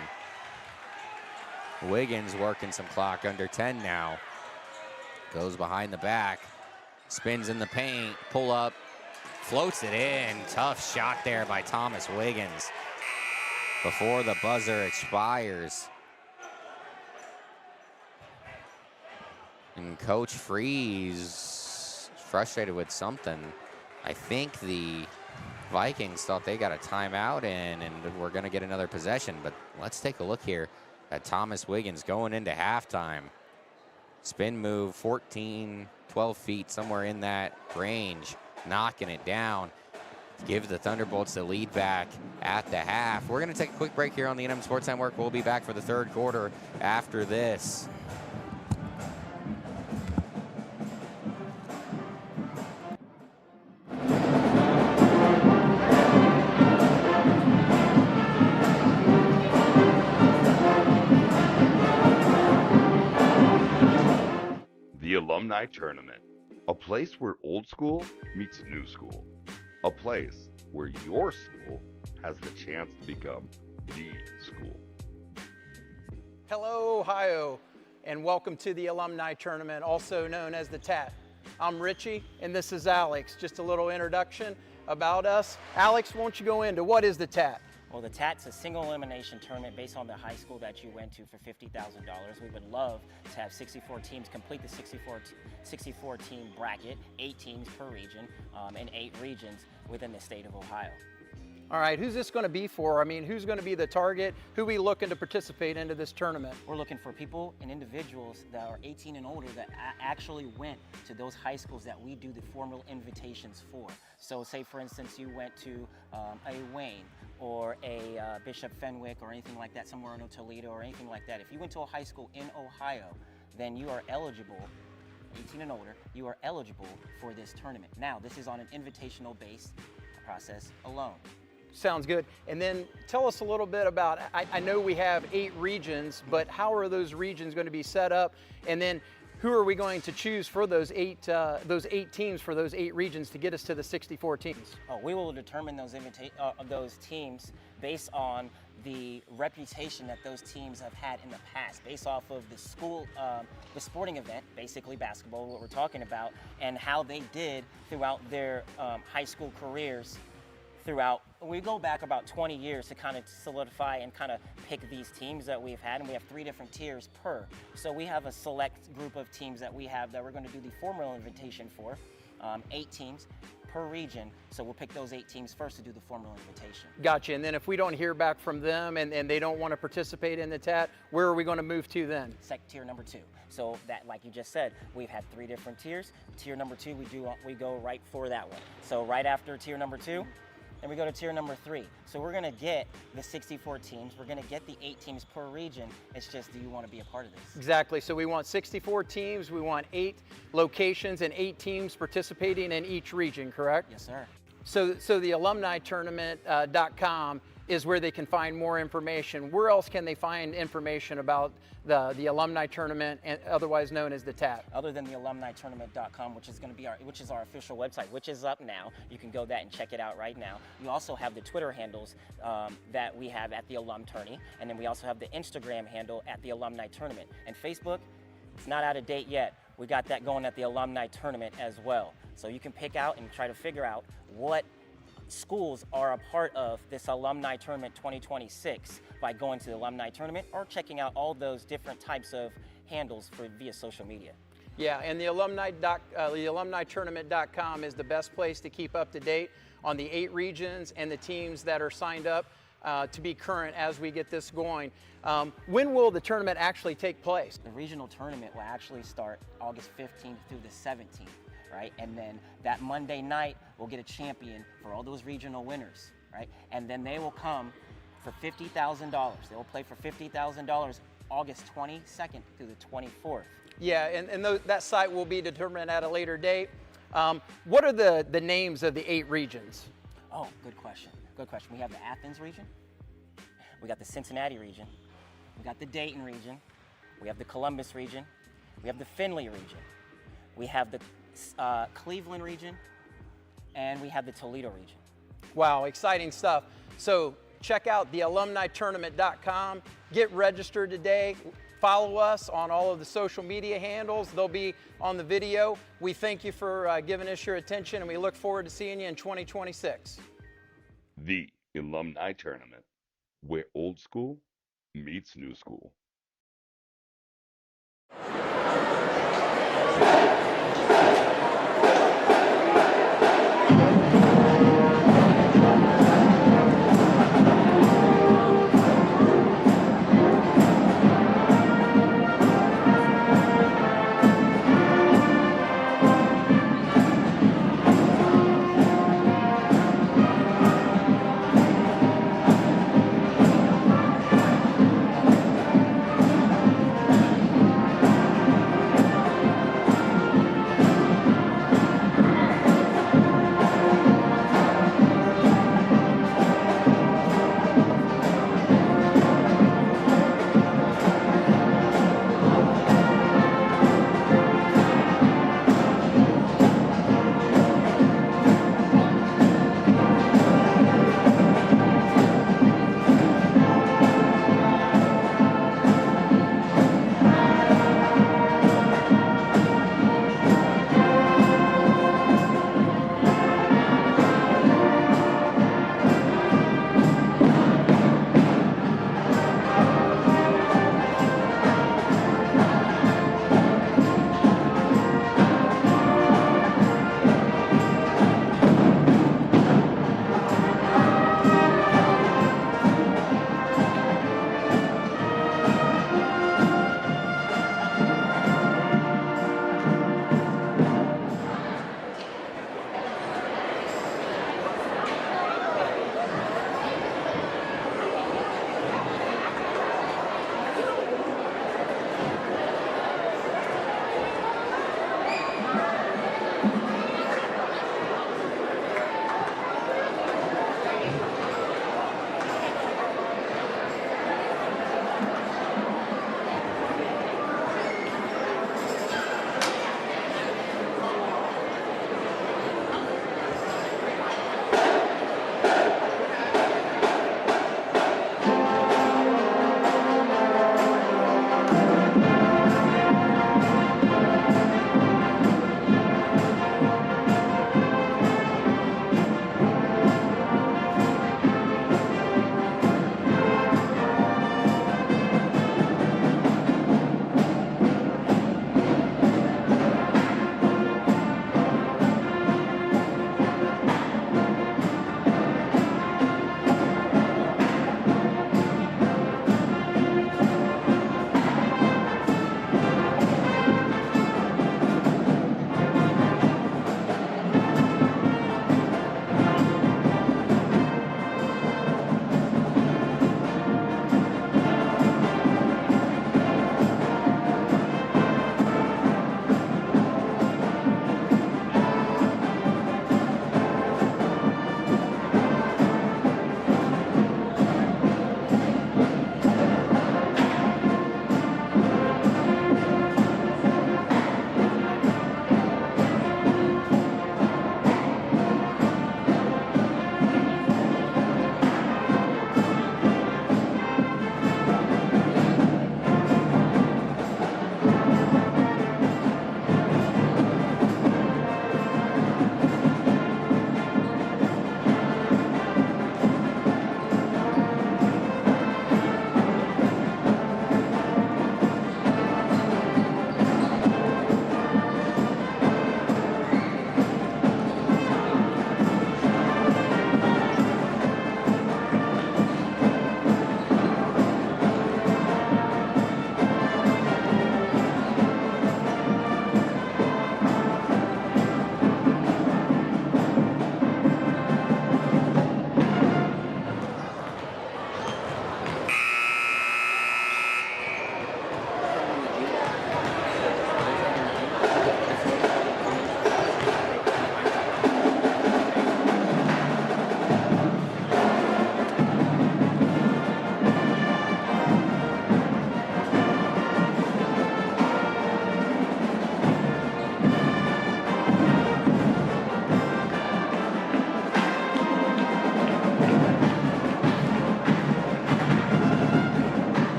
Wiggins working some clock, under 10 now. Goes behind the back, spins in the paint, pull up, floats it in. Tough shot there by Thomas Wiggins before the buzzer expires. And Coach Freeze frustrated with something. I think the Vikings thought they got a timeout in and we're going to get another possession. But let's take a look here at Thomas Wiggins going into halftime. Spin move, 12 feet, somewhere in that range, knocking it down. Give the Thunderbolts the lead back at the half. We're going to take a quick break here on the NM Sports Network. We'll be back for the third quarter after this. The Alumni Tournament, a place where old school meets new school, a place where your school has the chance to become the school. Hello, Ohio, and welcome to the Alumni Tournament, also known as the TAT. I'm Richie, and this is Alex. Just a little introduction about us. Alex, won't you go into what is the TAT? Well, the TAT's a single elimination tournament based on the high school that you went to for $50,000. We would love to have 64 teams complete the 64 team bracket, 8 teams per region, and 8 regions within the state of Ohio. All right, who's this going to be for? I mean, who's going to be the target? Who are we looking to participate into this tournament? We're looking for people and individuals that are 18 and older that actually went to those high schools that we do the formal invitations for. So say, for instance, you went to a Wayne or a Bishop Fenwick or anything like that, somewhere in Toledo or anything like that. If you went to a high school in Ohio, then you are eligible, 18 and older, you are eligible for this tournament. Now, this is on an invitational based process alone. Sounds good. And then tell us a little bit about, I know we have 8 regions, but how are those regions going to be set up? And then who are we going to choose for those 8 teams for those 8 regions to get us to the 64 teams? Oh, we will determine those teams based on the reputation that those teams have had in the past, based off of the school, the sporting event, basically basketball, what we're talking about, and how they did throughout their high school careers. We go back about 20 years to kind of solidify and kind of pick these teams that we've had, and we have 3 different tiers per. So we have a select group of teams that we have that we're going to do the formal invitation for, 8 teams per region. So we'll pick those 8 teams first to do the formal invitation. Gotcha. And then if we don't hear back from them and they don't want to participate in the TAT, where are we going to move to then? Tier number 2. So that, like you just said, we've had 3 different tiers. Tier number 2, we go right for that one. So right after tier number 2, then we go to tier number 3. So we're gonna get the 64 teams. We're gonna get the 8 teams per region. It's just, do you wanna be a part of this? Exactly, so we want 64 teams, we want 8 locations and 8 teams participating in each region, correct? Yes, sir. So the alumnitournament.com is where they can find more information. Where else can they find information about the alumni tournament, and otherwise known as the TAT? Other than the alumnitournament.com, which is our official website, which is up now. You can go that and check it out right now. You also have the Twitter handles that we have at the Alum Tourney, and then we also have the Instagram handle at the Alumni Tournament. And Facebook, it's not out of date yet. We got that going at the Alumni Tournament as well. So you can pick out and try to figure out what schools are a part of this Alumni Tournament 2026 by going to the Alumni Tournament or checking out all those different types of handles via social media. Yeah, and the alumnitournament.com is the best place to keep up to date on the 8 regions and the teams that are signed up to be current as we get this going. When will the tournament actually take place? The regional tournament will actually start August 15th through the 17th, right? And then that Monday night, we'll get a champion for all those regional winners, right? And then they will come for $50,000. They will play for $50,000 August 22nd through the 24th. Yeah, and that site will be determined at a later date. What are the names of the 8 regions? Oh, good question. Good question. We have the Athens region. We got the Cincinnati region. We got the Dayton region. We have the Columbus region. We have the Findlay region. We have the Cleveland region. And we have the Toledo region. Wow, exciting stuff. So check out the alumnitournament.com. Get registered today. Follow us on all of the social media handles. They'll be on the video. We thank you for giving us your attention, and we look forward to seeing you in 2026. The Alumni Tournament, where old school meets new school.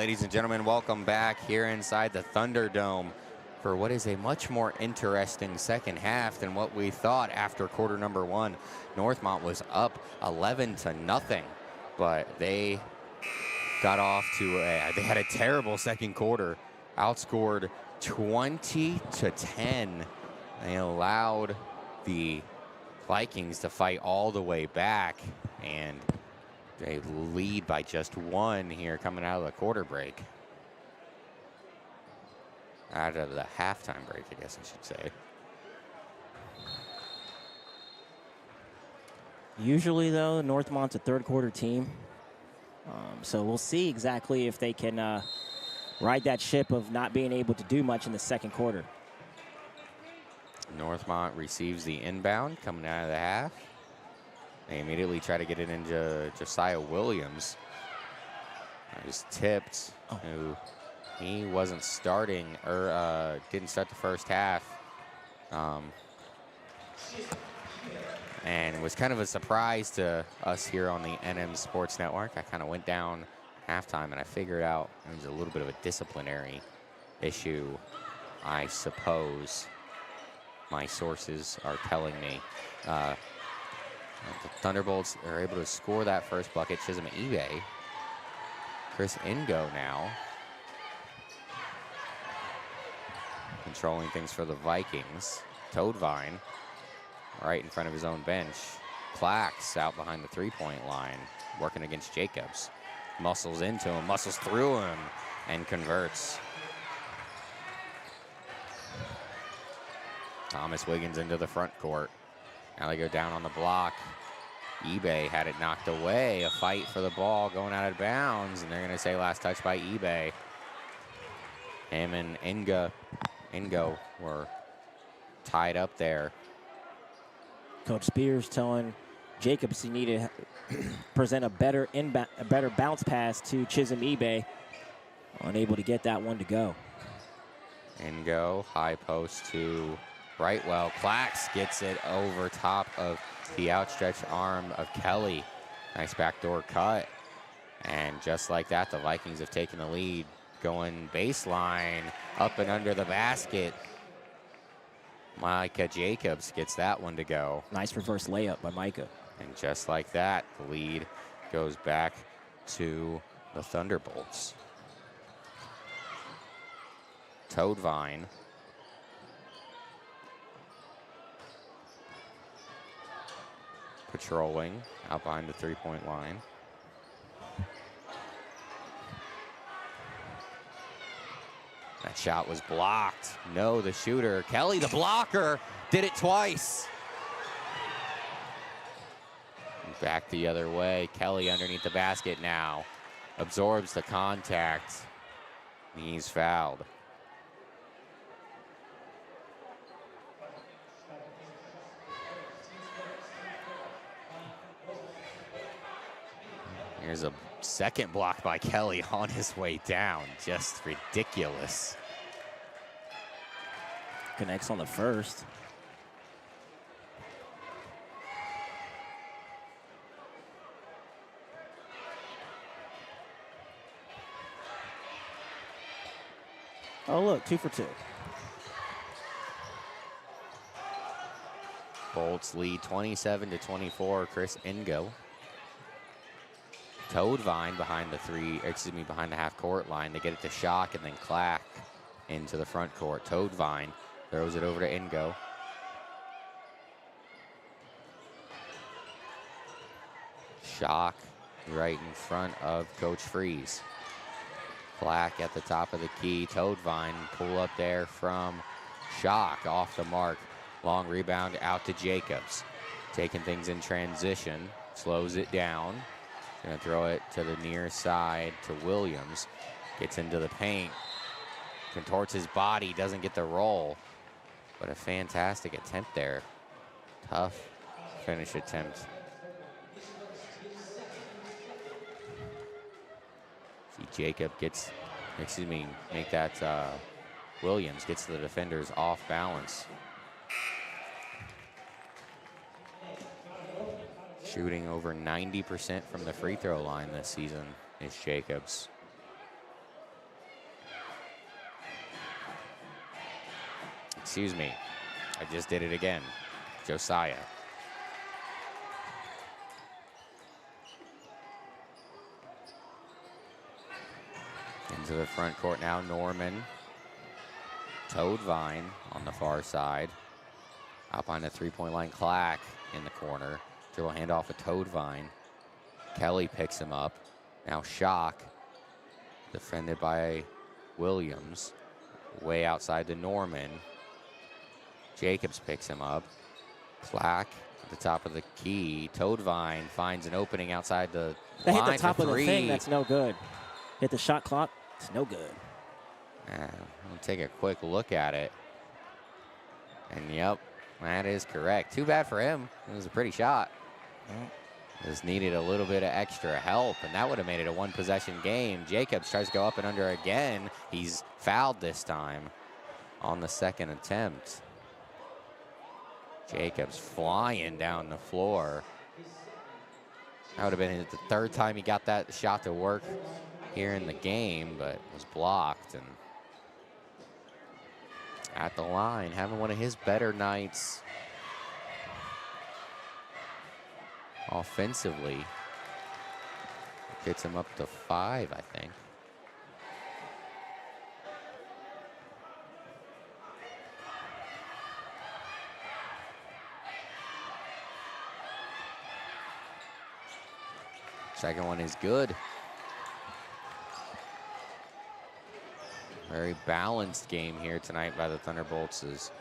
ladies and gentlemen, welcome back here inside the Thunderdome for what is a much more interesting second half than what we thought after quarter number one. Northmont was up 11-0, but they got off to they had a terrible second quarter, outscored 20-10. They allowed the Vikings to fight all the way back, and they lead by just one here coming out of the quarter break. Out of the halftime break, I guess I should say. Usually, though, Northmont's a third quarter team. So we'll see exactly if they can ride that ship of not being able to do much in the second quarter. Northmont receives the inbound coming out of the half. They immediately try to get it into Josiah Williams. It was tipped, who he wasn't starting, or didn't start the first half. And it was kind of a surprise to us here on the NM Sports Network. I kind of went down halftime and I figured out it was a little bit of a disciplinary issue, I suppose. My sources are telling me. The Thunderbolts are able to score that first bucket. Chisholm eBay. Chris Ingo now controlling things for the Vikings. Toadvine right in front of his own bench. Clacks out behind the three-point line, working against Jacobs. Muscles into him, muscles through him, and converts. Thomas Wiggins into the front court. Now they go down on the block. eBay had it knocked away. A fight for the ball going out of bounds, and they're going to say last touch by eBay. Him and Ingo were tied up there. Coach Spears telling Jacobs he needed to present a better bounce pass to Chisholm eBay. Unable to get that one to go. Ingo, high post to Brightwell. Clacks gets it over top of the outstretched arm of Kelly. Nice backdoor cut. And just like that, the Vikings have taken the lead. Going baseline, up and under the basket. Micah Jacobs gets that one to go. Nice reverse layup by Micah. And just like that, the lead goes back to the Thunderbolts. Toadvine patrolling out behind the three-point line. That shot was blocked. No, the shooter. Kelly, the blocker, did it twice. Back the other way. Kelly underneath the basket now. Absorbs the contact. He's fouled. Here's a second block by Kelly on his way down. Just ridiculous. Connects on the first. Oh, look, 2 for 2. Bolts lead 27-24. Chris Ingo. Toadvine behind the half court line. They get it to Shock and then Clack into the front court. Toadvine throws it over to Ingo. Shock right in front of Coach Freeze. Clack at the top of the key. Toadvine pull up there from Shock off the mark. Long rebound out to Jacobs. Taking things in transition. Slows it down. Gonna throw it to the near side to Williams. Gets into the paint. Contorts his body, doesn't get the roll. But a fantastic attempt there. Tough finish attempt. See Jacob make that Williams gets the defenders off balance. Shooting over 90% from the free throw line this season is Jacobs. excuse me. I just did it again. Josiah. Into the front court now, Norman. Toadvine on the far side. Up on the three-point line, Clack in the corner. Dribble handoff with Toadvine. Kelly picks him up. Now Shock, defended by Williams. Way outside to Norman. Jacobs picks him up. Clack at the top of the key. Toadvine finds an opening outside the They line hit the top for of the three. thing. That's no good. Hit the shot clock. It's no good. We'll take a quick look at it. And yep, that is correct. Too bad for him. It was a pretty shot. Just needed a little bit of extra help, and that would have made it a one-possession game. Jacobs tries to go up and under again. He's fouled this time on the second attempt. Jacobs flying down the floor. That would have been the third time he got that shot to work here in the game, but was blocked. And at the line, having one of his better nights offensively. Gets him up to 5, I think. Second one is good. Very balanced game here tonight by the Thunderbolts. Is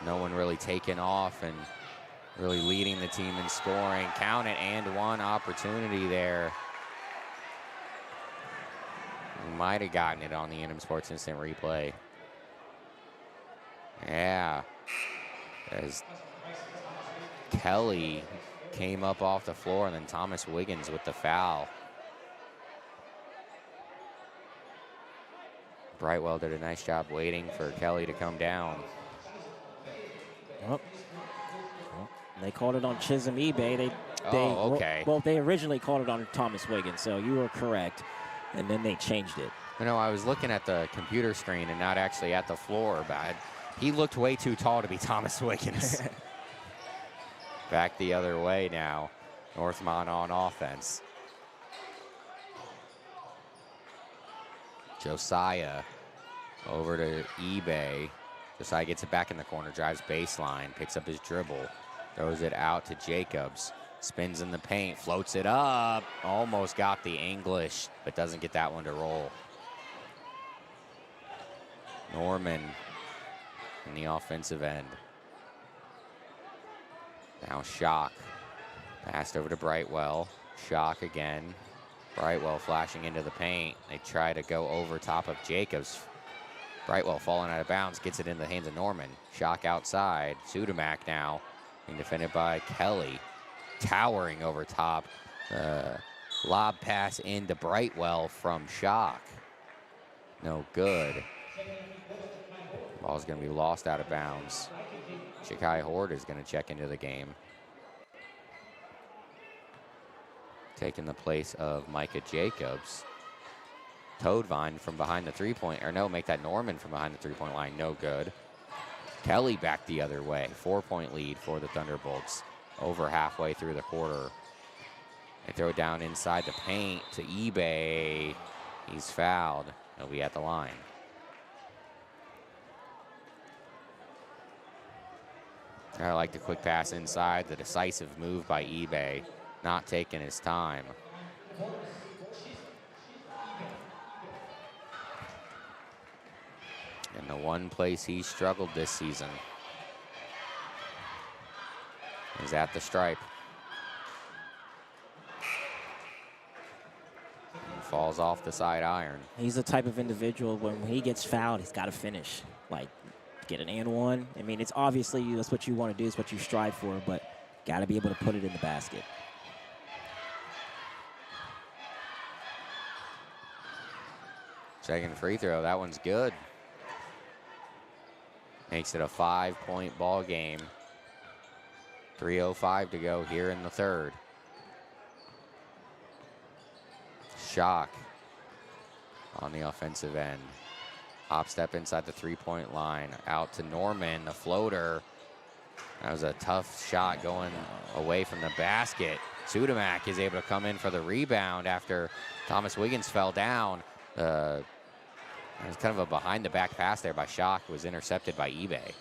no one really taking off and really leading the team in scoring. Count it, and one opportunity there. We might have gotten it on the NM Sports Instant Replay. Yeah. As Kelly came up off the floor, and then Thomas Wiggins with the foul. Brightwell did a nice job waiting for Kelly to come down. Well, they called it on Chisholm eBay. Okay. Well, they originally called it on Thomas Wiggins, so you were correct. And then they changed it. You know, I was looking at the computer screen and not actually at the floor, but he looked way too tall to be Thomas Wiggins. Back the other way now. Northmont on offense. Josiah over to eBay. Josiah gets it back in the corner, drives baseline, picks up his dribble, throws it out to Jacobs, spins in the paint, floats it up, almost got the English, but doesn't get that one to roll. Norman in the offensive end. Now Shock, passed over to Brightwell. Shock again. Brightwell flashing into the paint. They try to go over top of Jacobs. Brightwell falling out of bounds, gets it in the hands of Norman. Shock outside. Sudamac now being defended by Kelly. Towering over top. Lob pass into Brightwell from Shock. No good. Ball's going to be lost out of bounds. Shikai Horde is going to check into the game. Taking the place of Micah Jacobs. Toadvine from behind the three-point, or no, make that Norman from behind the three-point line, no good. Kelly back the other way, 4-point lead for the Thunderbolts, over halfway through the quarter. They throw it down inside the paint to eBay. He's fouled, he'll be at the line. I like the quick pass inside, the decisive move by eBay, not taking his time. And the one place he struggled this season is at the stripe. And falls off the side iron. He's the type of individual when he gets fouled, he's got to finish. Like, get an and one. I mean, it's obviously that's what you want to do, it's what you strive for, but got to be able to put it in the basket. Second free throw, that one's good. Makes it a 5-point ball game. 3:05 to go here in the third. Shock on the offensive end. Hop step inside the three-point line. Out to Norman, the floater. That was a tough shot going away from the basket. Sudamak is able to come in for the rebound after Thomas Wiggins fell down. It was kind of a behind-the-back pass there by Shock. Was intercepted by eBay.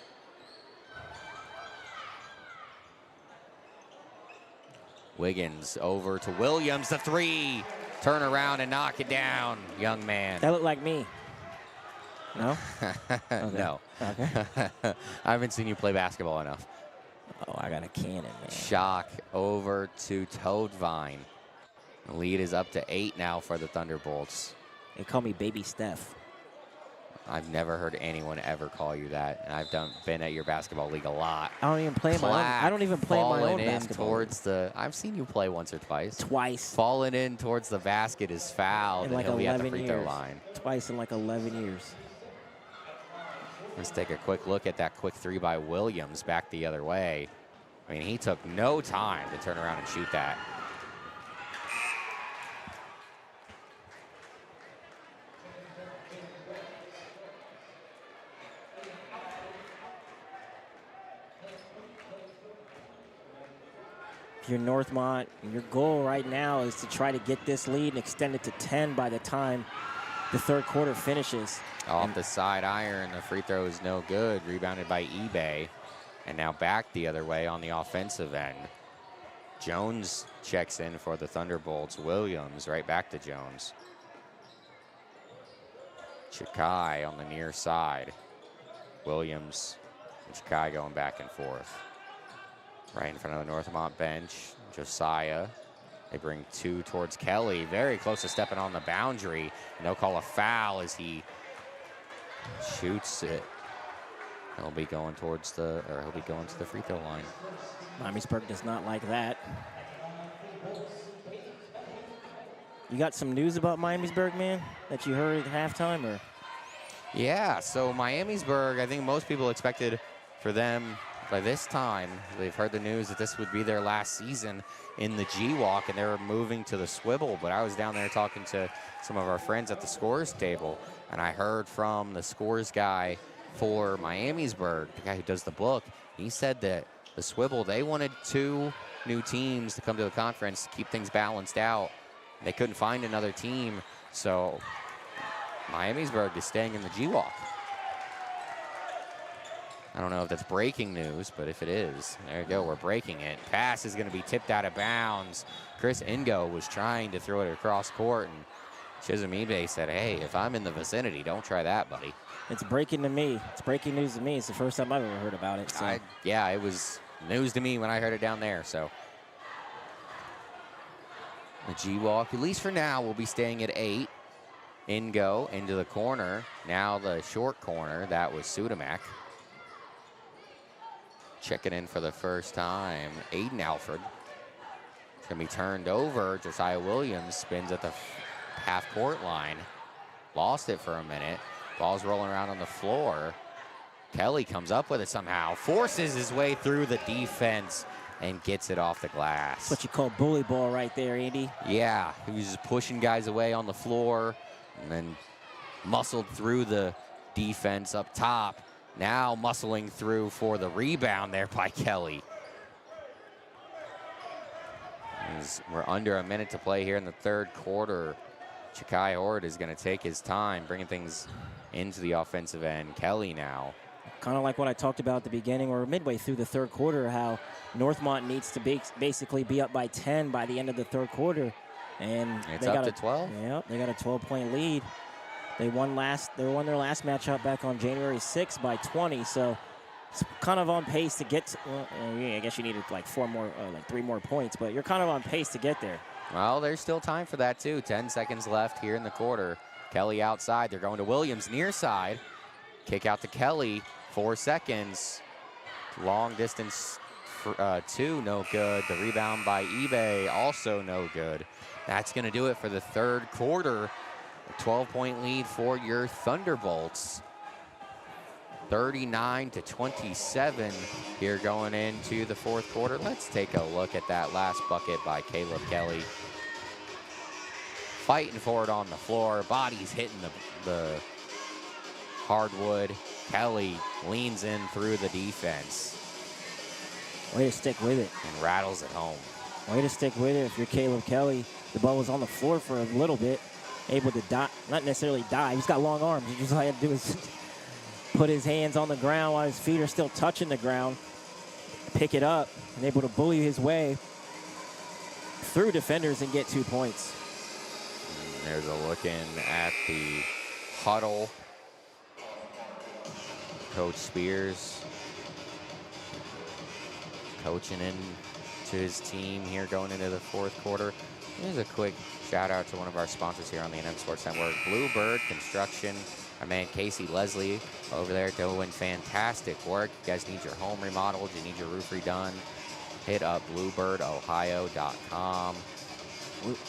Wiggins over to Williams, the three. Turn around and knock it down, young man. That looked like me. No? Okay. No. Okay. I haven't seen you play basketball enough. Oh, I got a cannon, man. Shock over to Toadvine. The lead is up to 8 now for the Thunderbolts. They call me Baby Steph. I've never heard anyone ever call you that, and I've been at your basketball league a lot. I don't even play my own. I don't even play my own basketball. Towards the. I've seen you play once or twice. Twice. Falling in towards the basket is fouled, In and like he'll be at the 11 free throw years. line. Twice in like 11 years. Let's take a quick look at that quick three by Williams back the other way. I mean, he took no time to turn around and shoot that. If you're Northmont, your goal right now is to try to get this lead and extend it to 10 by the time the third quarter finishes. Off the side iron, the free throw is no good. Rebounded by eBay. And now back the other way on the offensive end. Jones checks in for the Thunderbolts. Williams right back to Jones. Chikai on the near side. Williams and Chikai going back and forth. Right in front of the Northmont bench, Josiah. They bring 2 towards Kelly. Very close to stepping on the boundary. And they'll call a foul as he shoots it. He'll be going towards the, or he'll be going to the free throw line. Miamisburg does not like that. You got some news about Miamisburg, man, that you heard at halftime, or? Yeah, so Miamisburg, I think most people expected for them by this time, they've heard the news that this would be their last season in the G-Walk, and they were moving to the Swivel. But I was down there talking to some of our friends at the scores table, and I heard from the scores guy for Miamisburg, the guy who does the book. He said that the Swivel, they wanted 2 new teams to come to the conference to keep things balanced out. They couldn't find another team, so Miamisburg is staying in the G-Walk. I don't know if that's breaking news, but if it is, there you go, we're breaking it. Pass is going to be tipped out of bounds. Chris Ingo was trying to throw it across court, and Chisholm eBay said, hey, if I'm in the vicinity, don't try that, buddy. It's breaking to me. It's breaking news to me. It's the first time I've ever heard about it. So. Yeah, it was news to me when I heard it down there, so. The G-Walk, at least for now, will be staying at 8. Ingo into the corner. Now the short corner, that was Sudamak. Checking in for the first time, Aiden Alfred. It's going to be turned over. Josiah Williams spins at the half-court line. Lost it for a minute. Ball's rolling around on the floor. Kelly comes up with it somehow. Forces his way through the defense and gets it off the glass. That's what you call bully ball right there, Andy. Yeah, he was just pushing guys away on the floor and then muscled through the defense up top. Now muscling through for the rebound there by Kelly. As we're under a minute to play here in the third quarter. Chikai Horde is going to take his time, bringing things into the offensive end. Kelly now. Kind of like what I talked about at the beginning or midway through the third quarter, how Northmont needs to basically be up by 10 by the end of the third quarter. And it's up to 12. Yep, they got a 12-point lead. They won their last matchup back on January 6th by 20, so it's kind of on pace to get to, well, I guess you needed like 3 more points, but you're kind of on pace to get there. Well, there's still time for that too. 10 seconds left here in the quarter. Kelly outside, they're going to Williams near side. Kick out to Kelly, 4 seconds. Long distance, 2, no good. The rebound by eBay, also no good. That's gonna do it for the third quarter. A 12-point lead for your Thunderbolts. 39-27 here going into the fourth quarter. Let's take a look at that last bucket by Caleb Kelly. Fighting for it on the floor. Body's hitting the hardwood. Kelly leans in through the defense Way to stick with it. and rattles it home. Way to stick with it if you're Caleb Kelly. The ball was on the floor for a little bit. Able to dive, not necessarily dive. He's got long arms. Just all he had to do is put his hands on the ground while his feet are still touching the ground. Pick it up and able to bully his way through defenders and get 2 points. There's a look in at the huddle. Coach Spears coaching in to his team here going into the fourth quarter. Here's a quick shout out to one of our sponsors here on the NM Sports Network, Bluebird Construction. Our man Casey Leslie over there doing fantastic work. You guys need your home remodeled, you need your roof redone, hit up bluebirdohio.com.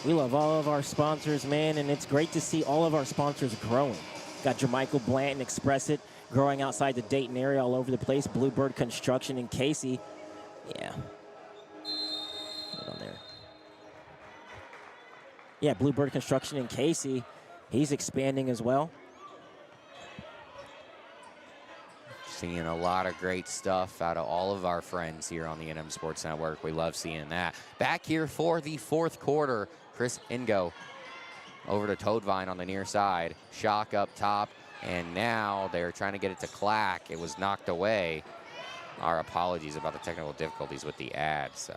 We love all of our sponsors, man, and it's great to see all of our sponsors growing. Got Jermichael Blanton, Express It, growing outside the Dayton area all over the place. Bluebird Construction and Casey. Yeah. Put it on there. Yeah, Bluebird Construction and Casey. He's expanding as well. Seeing a lot of great stuff out of all of our friends here on the NM Sports Network. We love seeing that. Back here for the fourth quarter, Chris Ingo over to Toadvine on the near side. Shock up top, and now they're trying to get it to Clack. It was knocked away. Our apologies about the technical difficulties with the ads.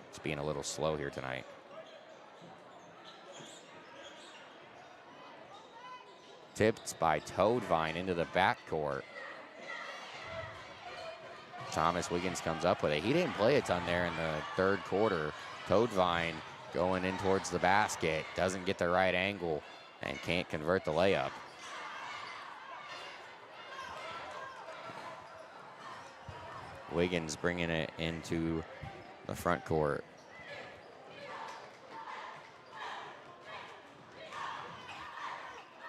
It's being a little slow here tonight. Tipped by Toadvine into the backcourt. Thomas Wiggins comes up with it. He didn't play a ton there in the third quarter. Toadvine going in towards the basket. Doesn't get the right angle and can't convert the layup. Wiggins bringing it into the front court.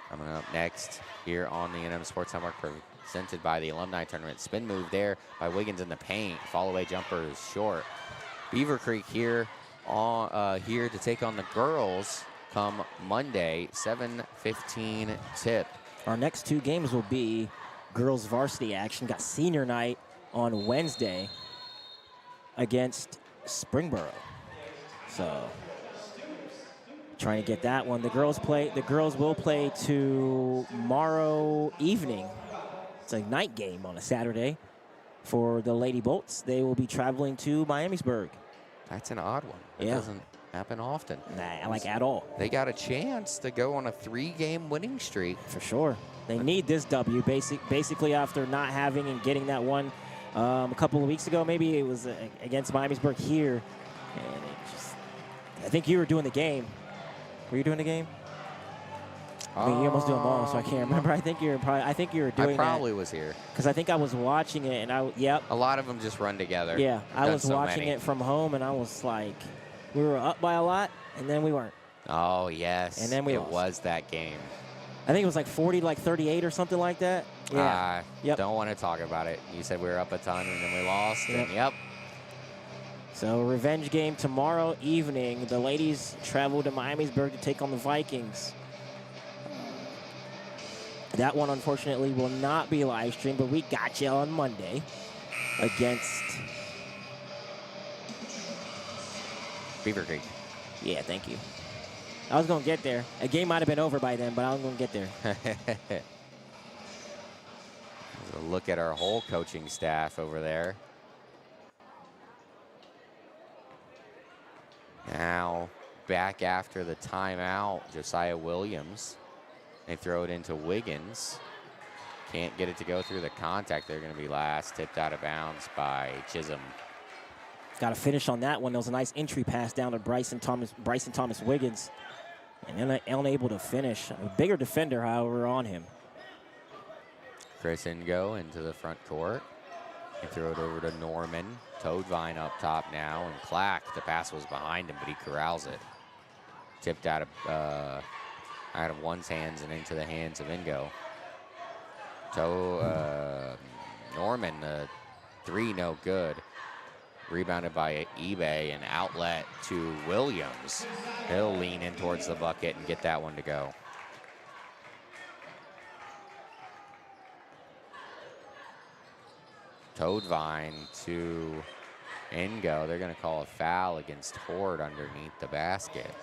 Coming up next here on the NM Sports Network, presented by the Alumni Tournament. Spin move there by Wiggins in the paint. Fall away jumper is short. Beaver Creek here to take on the girls come Monday, 7:15 tip. Our next 2 games will be girls varsity action. Got senior night on Wednesday against Springboro. So trying to get that one. The girls will play tomorrow evening. It's a night game on a Saturday for the Lady Bolts. They will be traveling to Miamisburg. That's an odd one. It Yeah. doesn't happen often. Nah, like at all. They got a chance to go on a 3-game winning streak. For sure. They need this W, basically after not having and getting that one a couple of weeks ago. Maybe it was against Miamisburg here. And I think you were doing the game. Were you doing the game? I mean, you almost do them all, so I can't remember. I think you were doing that. I probably was here. Because I think I was watching it, and A lot of them just run together. Yeah, I was so watching many. it from home, and I was like, we were up by a lot, and then we weren't. Oh, yes. And then we it lost. was that game. I think it was like 40-38 or something like that. Yeah. Yep. Don't want to talk about it. You said we were up a ton, and then we lost, Yep. and yep. So revenge game tomorrow evening. The ladies travel to Miamisburg to take on the Vikings. That one, unfortunately, will not be live streamed, but we got you on Monday against Beaver Creek. Yeah, thank you. I was going to get there. A game might have been over by then, but I was going to get there. A look at our whole coaching staff over there. Now, back after the timeout, Josiah Williams. They throw it into Wiggins. Can't get it to go through the contact. They're going to be last. Tipped out of bounds by Chisholm. Got to finish on that one. There was a nice entry pass down to Bryson Thomas Wiggins. And then unable to finish. A bigger defender, however, on him. Chris Ingo into the front court. They throw it over to Norman. Toadvine up top now. And Clack, the pass was behind him, but he corrals it. Tipped out of one's hands and into the hands of Ingo. Norman, the 3, no good. Rebounded by eBay, and outlet to Williams. He'll lean in towards the bucket and get that one to go. Toadvine to Ingo. They're going to call a foul against Horde underneath the basket.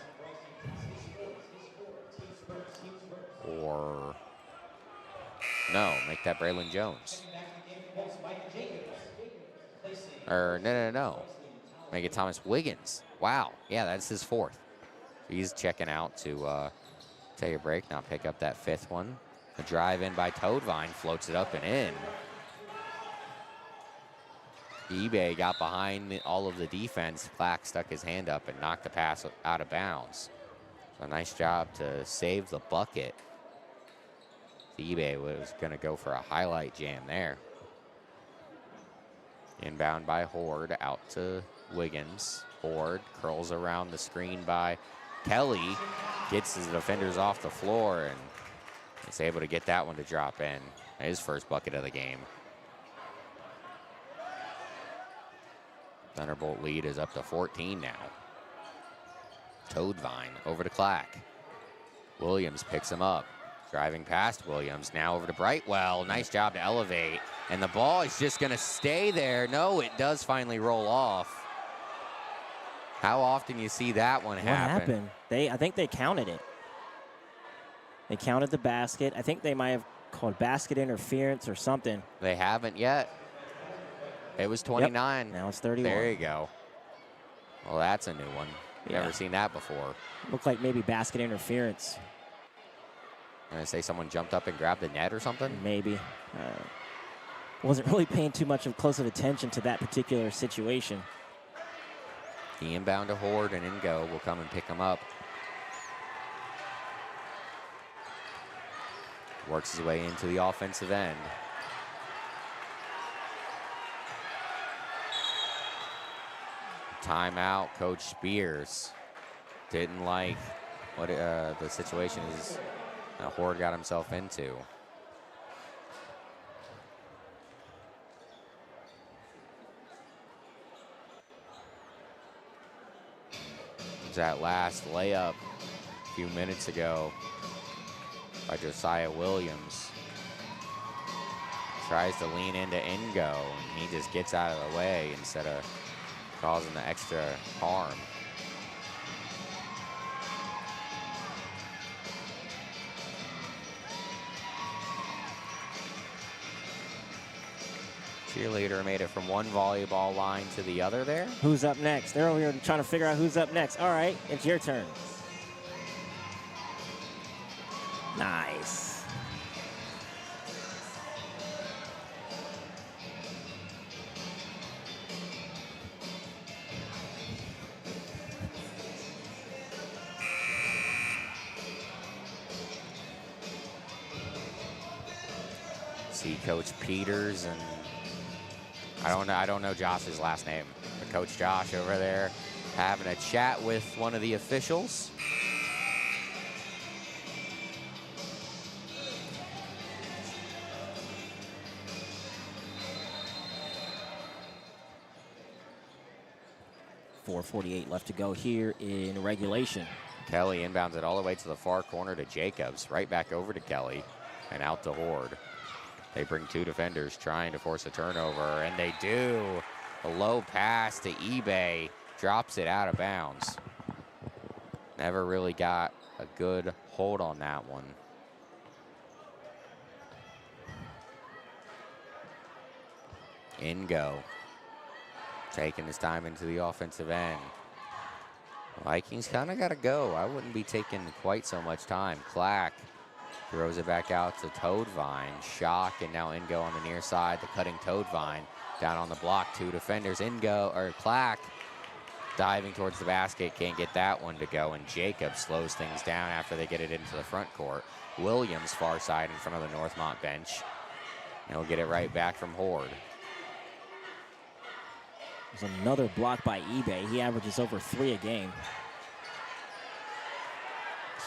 Or, no, make that Braylon Jones. Or, no. Make it Thomas Wiggins. Wow, yeah, that's his 4th. He's checking out to take a break, not pick up that 5th one. The drive in by Toadvine, floats it up and in. eBay got behind all of the defense. Clack stuck his hand up and knocked the pass out of bounds. So nice job to save the bucket. eBay was going to go for a highlight jam there. Inbound by Horde, out to Wiggins. Horde curls around the screen by Kelly. Gets his defenders off the floor and is able to get that one to drop in. His first bucket of the game. Thunderbolt lead is up to 14 now. Toadvine over to Clack. Williams picks him up. Driving past Williams, now over to Brightwell. Nice job to elevate. And the ball is just going to stay there. No, it does finally roll off. How often you see that one happen? What happened? I think they counted it. They counted the basket. I think they might have called basket interference or something. They haven't yet. It was 29. Yep. Now it's 31. There you go. Well, that's a new one. Yeah. Never seen that before. Looked like maybe basket interference. I'm going to say someone jumped up and grabbed the net or something? Maybe. Wasn't really paying too much of close of attention to that particular situation. The inbound to Horde and Ingo will come and pick him up. Works his way into the offensive end. Timeout, Coach Spears. Didn't like what the situation is Horde got himself into. That last layup a few minutes ago by Josiah Williams. Tries to lean into Ingo, and he just gets out of the way instead of causing the extra harm. Cheerleader made it from one volleyball line to the other there. Who's up next? They're over here trying to figure out who's up next. All right, it's your turn. Nice. See Coach Peters and I don't know Josh's last name, but Coach Josh over there having a chat with one of the officials. .448 left to go here in regulation. Kelly inbounds it all the way to the far corner to Jacobs, right back over to Kelly and out to Horde. They bring two defenders trying to force a turnover, and they do. A low pass to eBay, drops it out of bounds. Never really got a good hold on that one. Ingo taking his time into the offensive end. Vikings kind of got to go. I wouldn't be taking quite so much time. Clack throws it back out to Toadvine. Shock, and now Ingo on the near side. The cutting Toadvine down on the block. Two defenders. Clack diving towards the basket. Can't get that one to go. And Jacob slows things down after they get it into the front court. Williams far side in front of the Northmont bench. And he'll get it right back from Horde. There's another block by eBay. He averages over 3 a game.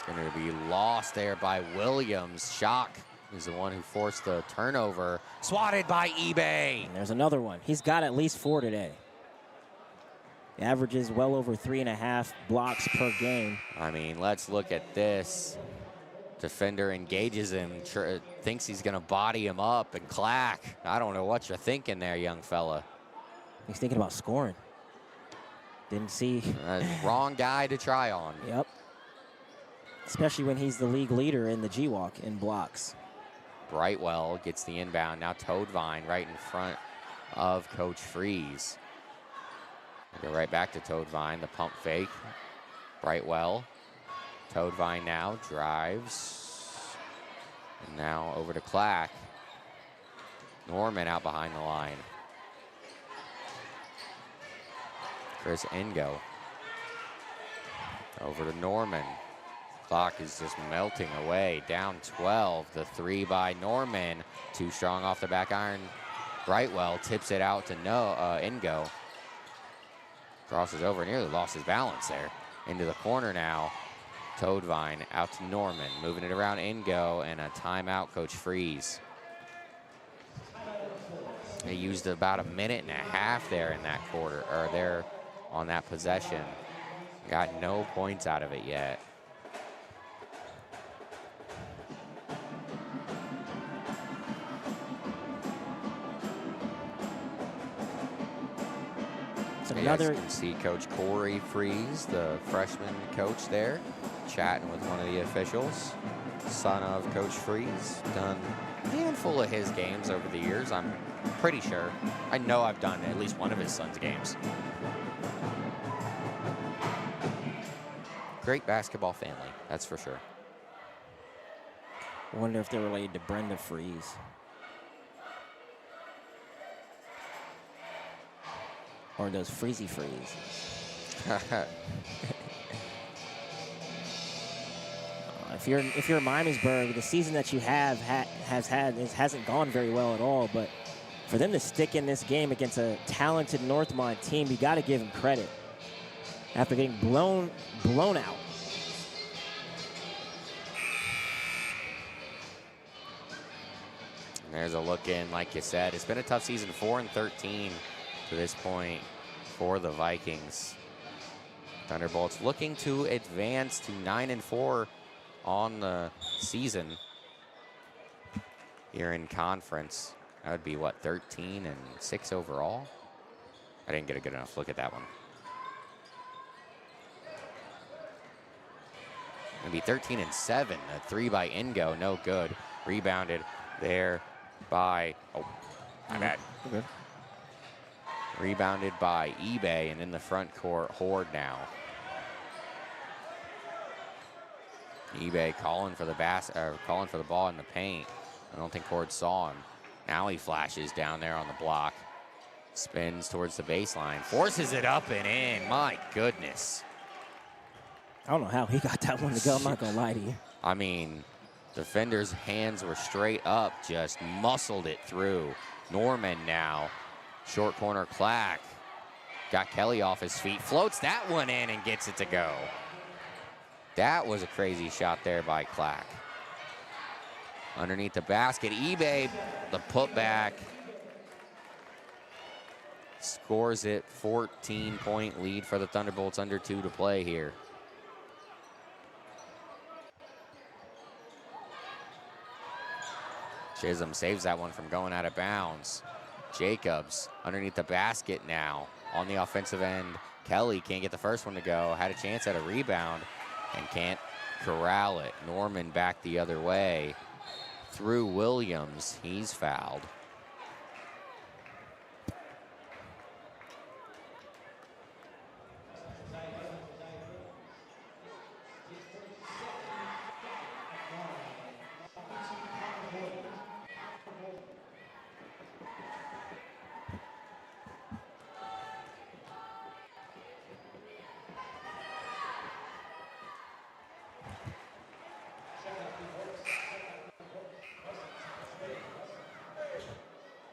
Going to be lost there by Williams. Shock is the one who forced the turnover. Swatted by eBay. And there's another one. He's got at least 4 today. He averages well over 3.5 blocks per game. I mean, let's look at this. Defender engages him, thinks he's going to body him up, and clack. I don't know what you're thinking there, young fella. He's thinking about scoring. Didn't see. Wrong guy to try on. Yep. Especially when he's the league leader in the G-Walk in blocks. Brightwell gets the inbound. Now Toadvine right in front of Coach Freeze. Go right back to Toadvine, the pump fake. Brightwell. Toadvine now drives. And now over to Clack. Norman out behind the line. Chris Ingo. Over to Norman. Clock is just melting away. Down 12. The three by Norman. Too strong off the back iron. Brightwell tips it out to Ingo. Crosses over, nearly lost his balance there. Into the corner now. Toadvine out to Norman. Moving it around Ingo, and a timeout, Coach Freeze. They used about a minute and a half there in that quarter, or there on that possession. Got no points out of it yet. Another. You can see Coach Corey Freeze, the freshman coach there, chatting with one of the officials. Son of Coach Freeze, done a handful of his games over the years, I'm pretty sure. I know I've done at least one of his son's games. Great basketball family, that's for sure. I wonder if they're related to Brenda Freeze. Or does Freezy Freeze? If you're Miamisburg, the season that you hasn't gone very well at all. But for them to stick in this game against a talented Northmont team, you got to give them credit. After getting blown out. And there's a look in, like you said. It's been a tough season, 4-13 to this point for the Vikings. Thunderbolts looking to advance to 9-4 on the season here in conference. That would be what, 13-6 overall? I didn't get a good enough look at that one. It'd be 13-7. A three by Ingo, no good. Rebounded there by, oh, my bad. Okay. Rebounded by eBay, and in the front court, Horde now. eBay calling for the calling for the ball in the paint. I don't think Horde saw him. Now he flashes down there on the block. Spins towards the baseline, forces it up and in. My goodness. I don't know how he got that one to go, I'm not gonna lie to you. I mean, defender's hands were straight up, just muscled it through. Norman now. Short corner, Clack. Got Kelly off his feet, floats that one in and gets it to go. That was a crazy shot there by Clack. Underneath the basket, eBay, the putback. Scores it, 14-point lead for the Thunderbolts, under 2 to play here. Chisholm saves that one from going out of bounds. Jacobs underneath the basket now on the offensive end. Kelly can't get the first one to go. Had a chance at a rebound and can't corral it. Norman back the other way through Williams. He's fouled.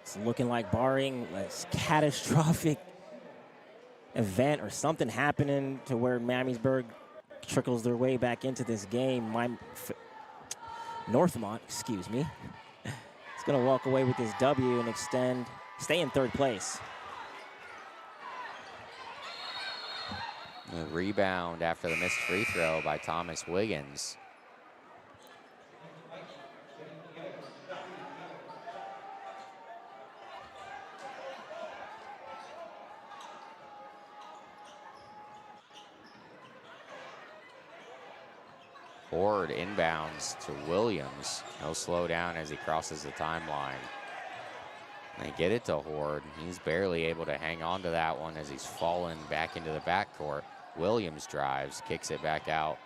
It's looking like, barring a catastrophic event or something happening to where Miamisburg trickles their way back into this game, Northmont, excuse me, is going to walk away with this W and stay in third place. The rebound after the missed free throw by Thomas Wiggins. Horde inbounds to Williams. He'll slow down as he crosses the timeline. They get it to Horde. He's barely able to hang on to that one as he's fallen back into the backcourt. Williams drives, kicks it back out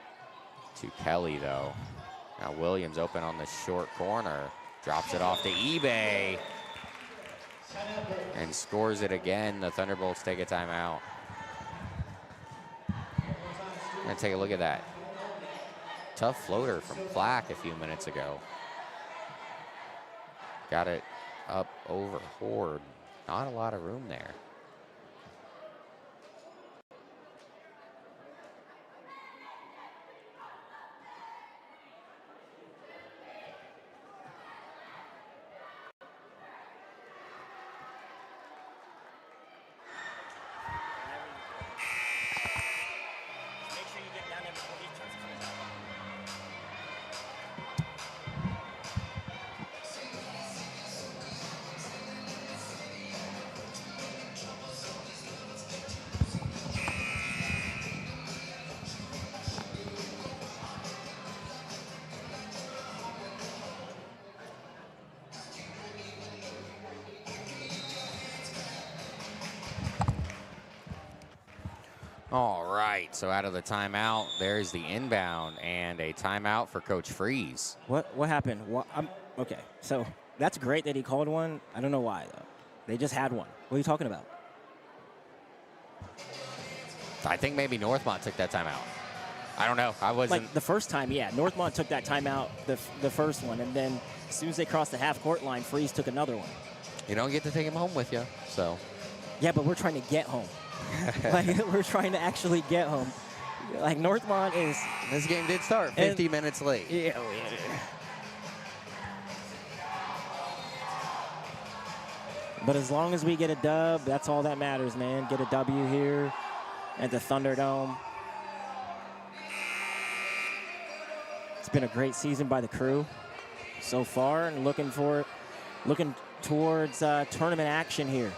to Kelly, though. Now Williams open on the short corner. Drops it off to eBay. And scores it again. The Thunderbolts take a timeout. And take a look at that. Tough floater from Flack a few minutes ago. Got it up over Horde. Not a lot of room there. All right, so out of the timeout, there's the inbound and a timeout for Coach Freeze. What happened? Okay, so that's great that he called one. I don't know why, though. They just had one. What are you talking about? I think maybe Northmont took that timeout. I don't know. I wasn't. Like the first time, yeah. Northmont took that timeout, the first one, and then as soon as they crossed the half-court line, Freeze took another one. You don't get to take him home with you, so. Yeah, but we're trying to get home. Like, we're trying to actually get home. Like, Northmont is... This game did start 50 minutes late. Yeah. But as long as we get a dub, that's all that matters, man. Get a W here at the Thunderdome. It's been a great season by the crew so far, and looking towards tournament action here.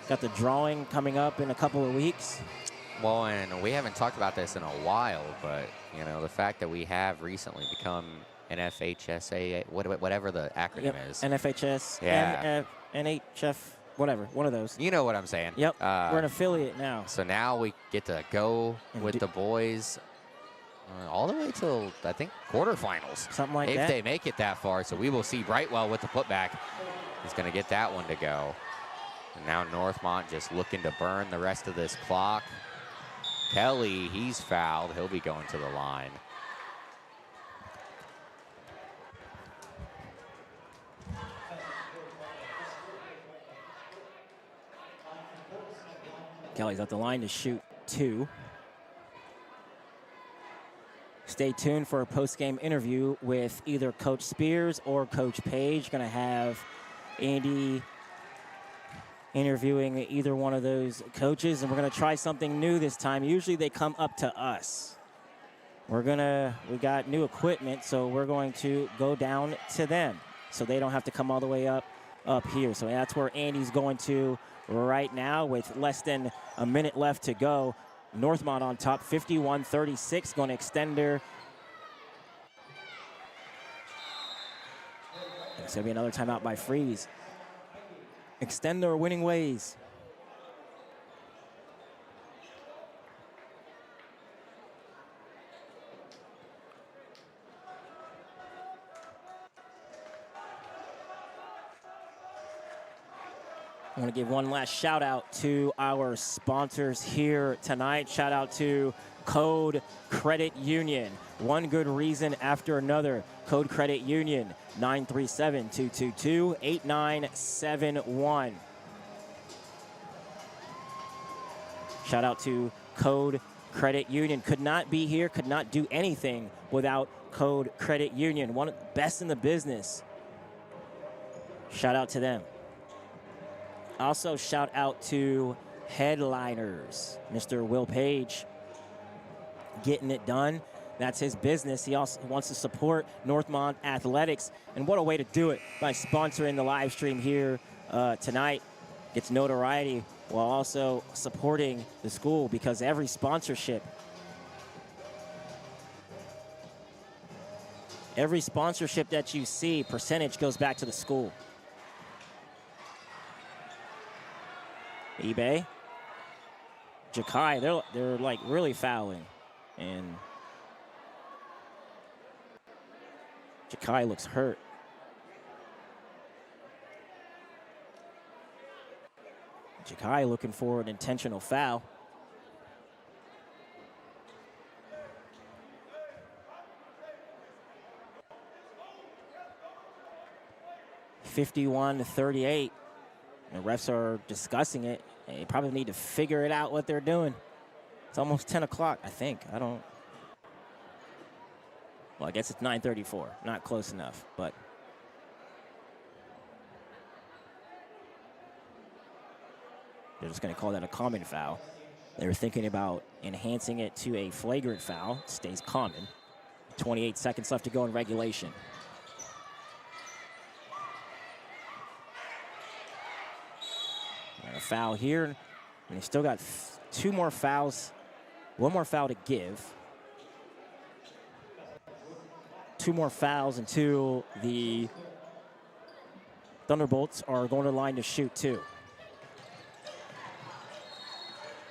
Got the drawing coming up in a couple of weeks. Well, and we haven't talked about this in a while, but, you know, the fact that we have recently become NFHSA, whatever the acronym is. NFHS, yeah. NHF, whatever, one of those. You know what I'm saying. Yep, we're an affiliate now. So now we get to go with the boys all the way till, I think, quarterfinals. Something like that. If they make it that far. So we will see Brightwell with the putback. He's going to get that one to go. And now Northmont just looking to burn the rest of this clock. Kelly, he's fouled. He'll be going to the line. Kelly's at the line to shoot 2. Stay tuned for a post-game interview with either Coach Spears or Coach Page. Going to have Andy interviewing either one of those coaches, and we're going to try something new this time. Usually they come up to us. We got new equipment, so we're going to go down to them so they don't have to come all the way up here. So that's where Andy's going to right now with less than a minute left to go. Northmont on top, 51-36, going to extender. It's going to be another timeout by Freeze. Extend their winning ways. I want to give one last shout out to our sponsors here tonight. Shout out to Code Credit Union. One good reason after another. Code Credit Union, 937-222-8971. Shout out to Code Credit Union. Could not be here, could not do anything without Code Credit Union. One of the best in the business. Shout out to them. Also, shout out to Headliners, Mr. Will Page, getting it done. That's his business. He also wants to support Northmont Athletics, and what a way to do it by sponsoring the live stream here tonight. Gets notoriety while also supporting the school, because every sponsorship Every sponsorship that you see, percentage goes back to the school. eBay. Jakai, they're like really fouling. And Jakai looks hurt. Jakai looking for an intentional foul. (51-38). The refs are discussing it. They probably need to figure it out what they're doing. It's almost 10 o'clock, I think. Well, I guess it's 9:34. Not close enough, but they're just going to call that a common foul. They were thinking about enhancing it to a flagrant foul. It stays common. 28 seconds left to go in regulation. A foul here, and they still got two more fouls. One more foul to give. Two more fouls until the Thunderbolts are going to the line to shoot two.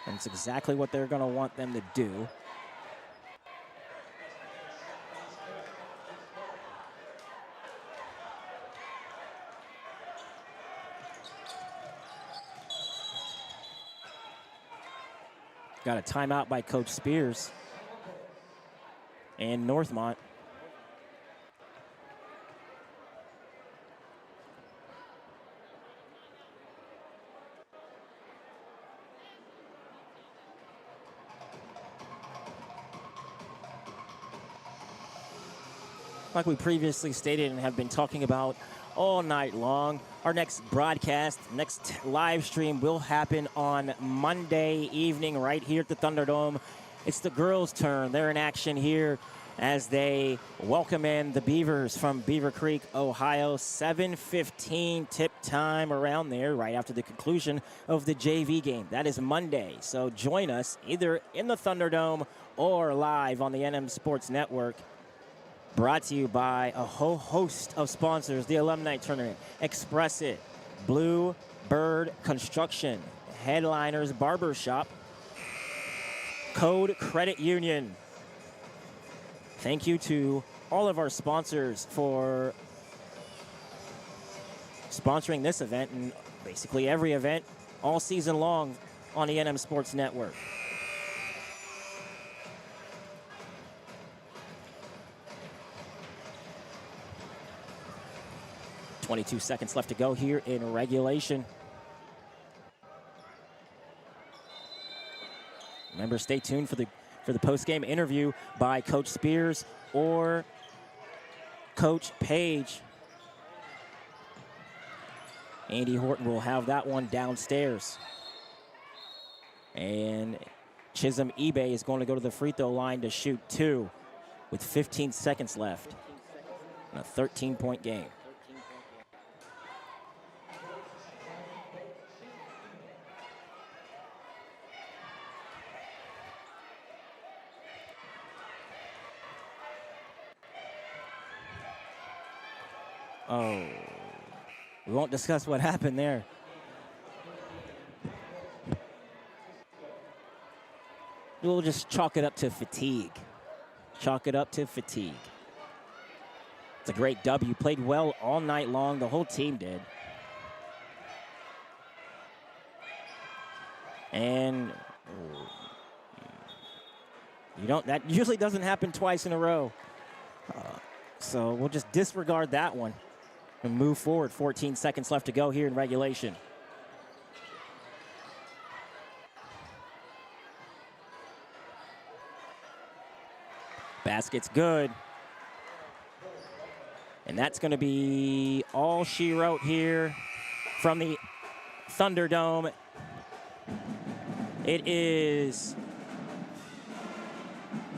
And it's exactly what they're going to want them to do. Got a timeout by Coach Spears and Northmont. Like we previously stated and have been talking about all night long, our next broadcast, next live stream will happen on Monday evening right here at the Thunderdome. It's the girls' turn. They're in action here as they welcome in the Beavers from Beaver Creek, Ohio. 7:15 tip time around there right after the conclusion of the JV game. That is Monday. So join us either in the Thunderdome or live on the NM Sports Network. Brought to you by a whole host of sponsors. The Alumni Tournament, Express It, Blue Bird Construction, Headliners Barbershop, Code Credit Union. Thank you to all of our sponsors for sponsoring this event and basically every event all season long on the NM Sports Network. .22 seconds left to go here in regulation. Remember, stay tuned for the post-game interview by Coach Spears or Coach Page. Andy Horton will have that one downstairs. And Chisholm eBay is going to go to the free throw line to shoot two with 15 seconds left in a 13-point game. Oh, we won't discuss what happened there. We'll just chalk it up to fatigue. Chalk it up to fatigue. It's a great W. Played well all night long. The whole team did. And that usually doesn't happen twice in a row. So we'll just disregard that one and move forward. 14 seconds left to go here in regulation. Basket's good. And that's going to be all she wrote here from the Thunderdome. It is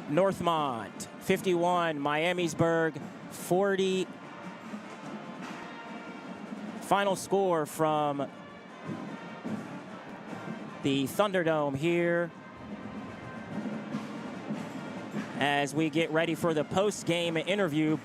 Northmont 51, Miamisburg 40. Final score from the Thunderdome here as we get ready for the post-game interview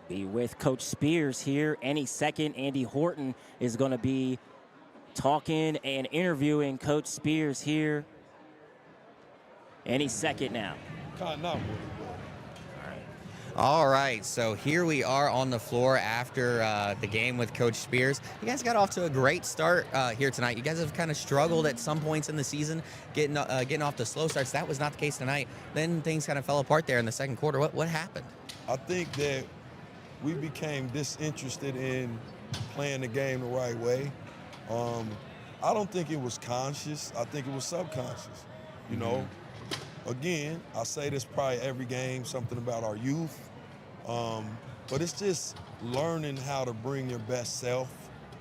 be with Coach Spears here any second. Andy Horton is going to be talking and interviewing Coach Spears here any second now. All right, so here we are on the floor after the game with Coach Spears. You guys got off to a great start here tonight. You guys have kind of struggled at some points in the season, getting off the slow starts. That was not the case tonight. Then things kind of fell apart there in the second quarter. What happened? I think that we became disinterested in playing the game the right way. I don't think it was conscious. I think it was subconscious. You know, again, I say this probably every game, something about our youth. But it's just learning how to bring your best self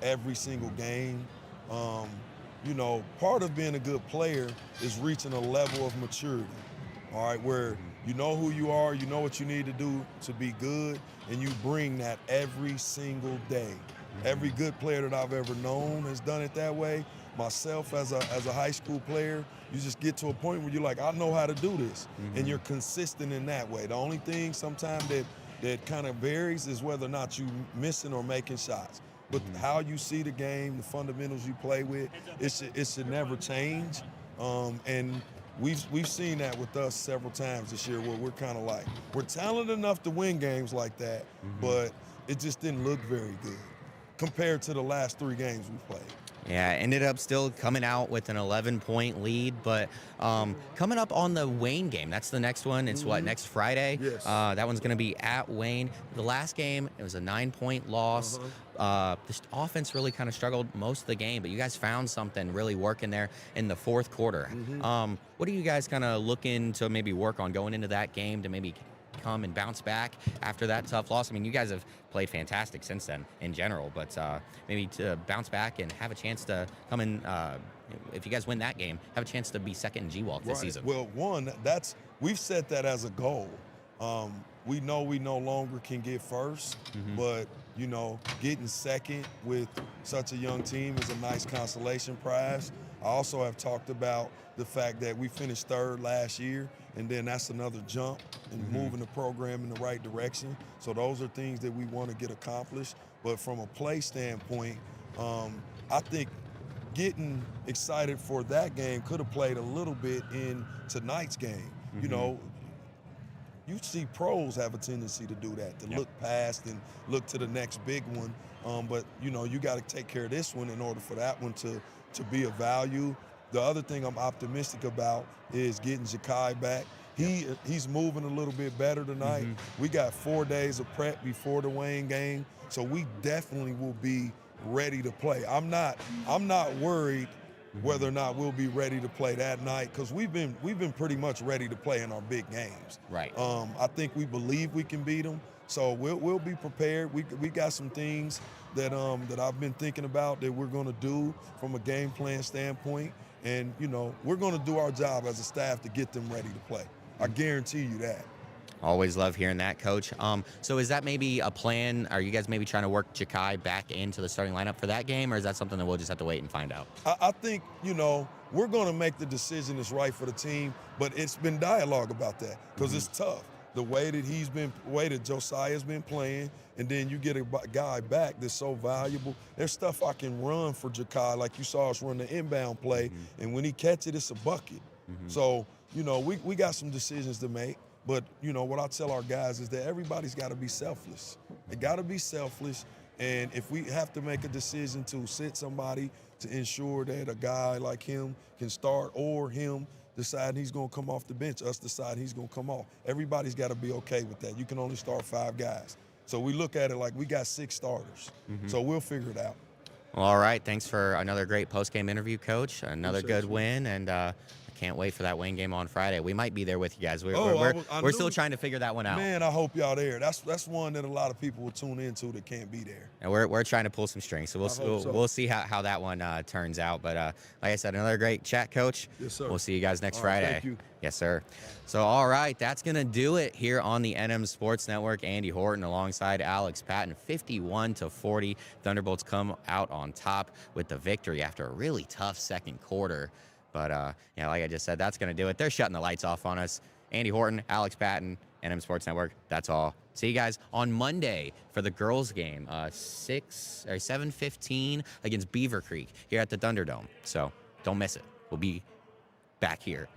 every single game. You know, part of being a good player is reaching a level of maturity, all right, where you know who you are, you know what you need to do to be good, and you bring that every single day. Every good player that I've ever known has done it that way. Myself as a high school player, you just get to a point where you're like, I know how to do this, and you're consistent in that way. The only thing sometimes that kind of varies is whether or not you missing or making shots. But how you see the game, the fundamentals you play with, it should never change. And we've seen that with us several times this year where we're kind of like, we're talented enough to win games like that, but it just didn't look very good compared to the last 3 games we played. Yeah, ended up still coming out with an 11-point lead, but coming up on the Wayne game. That's the next one. It's what, next Friday? Yes. That one's going to be at Wayne. The last game, it was a 9-point loss. The offense really kind of struggled most of the game, but you guys found something really working there in the fourth quarter. What are you guys kind of looking to maybe work on going into that game to maybe come and bounce back after that tough loss? I mean, you guys have played fantastic since then in general, but maybe to bounce back and have a chance to come in, if you guys win that game, have a chance to be second in G-Walk this season. Well, we've set that as a goal. We know we no longer can get first, but, you know, getting second with such a young team is a nice consolation prize. I also have talked about the fact that we finished 3rd last year, and then that's another jump and moving the program in the right direction. So those are things that we want to get accomplished. But from a play standpoint, I think getting excited for that game could have played a little bit in tonight's game. You know, you see pros have a tendency to do that, to look past and look to the next big one. But, you know, you got to take care of this one in order for that one to be of value. The other thing I'm optimistic about is getting Jakai back. He's moving a little bit better tonight. We got 4 days of prep before the Wayne game, so we definitely will be ready to play. I'm not worried whether or not we'll be ready to play that night, because we've been pretty much ready to play in our big games. Right. I think we believe we can beat them, so we'll be prepared. We got some things that I've been thinking about that we're going to do from a game plan standpoint, and you know, we're going to do our job as a staff to get them ready to play. I guarantee you that. Always love hearing that, Coach. So is that maybe a plan? Are you guys maybe trying to work Jakai back into the starting lineup for that game, or is that something that we'll just have to wait and find out? I think, you know, we're going to make the decision that's right for the team, but it's been dialogue about that because it's tough. The way that Josiah's been playing, and then you get a guy back that's so valuable. There's stuff I can run for Jakai, like you saw us run the inbound play, and when he catch it, it's a bucket. So, you know, we got some decisions to make. But, you know, what I tell our guys is that everybody's got to be selfless. They got to be selfless. And if we have to make a decision to sit somebody to ensure that a guy like him can start, or him deciding he's going to come off the bench, us deciding he's going to come off, everybody's got to be okay with that. You can only start 5 guys. So we look at it like we got 6 starters. So we'll figure it out. Well, all right. Thanks for another great post-game interview, Coach. Another good win, and can't wait for that Wayne game on Friday. We might be there with you guys. We're still trying to figure that one out. Man, I hope y'all there. That's one that a lot of people will tune into that can't be there. And we're trying to pull some strings, so we'll see how that one turns out. But like I said, another great chat, Coach. Yes, sir. We'll see you guys next Friday. Thank you. Yes, sir. So, all right, that's going to do it here on the NM Sports Network. Andy Horton alongside Alex Patton, 51-40. Thunderbolts come out on top with the victory after a really tough second quarter. But, like I just said, that's going to do it. They're shutting the lights off on us. Andy Horton, Alex Patton, NM Sports Network. That's all. See you guys on Monday for the girls' game, 7:15 against Beaver Creek here at the Thunderdome. So don't miss it. We'll be back here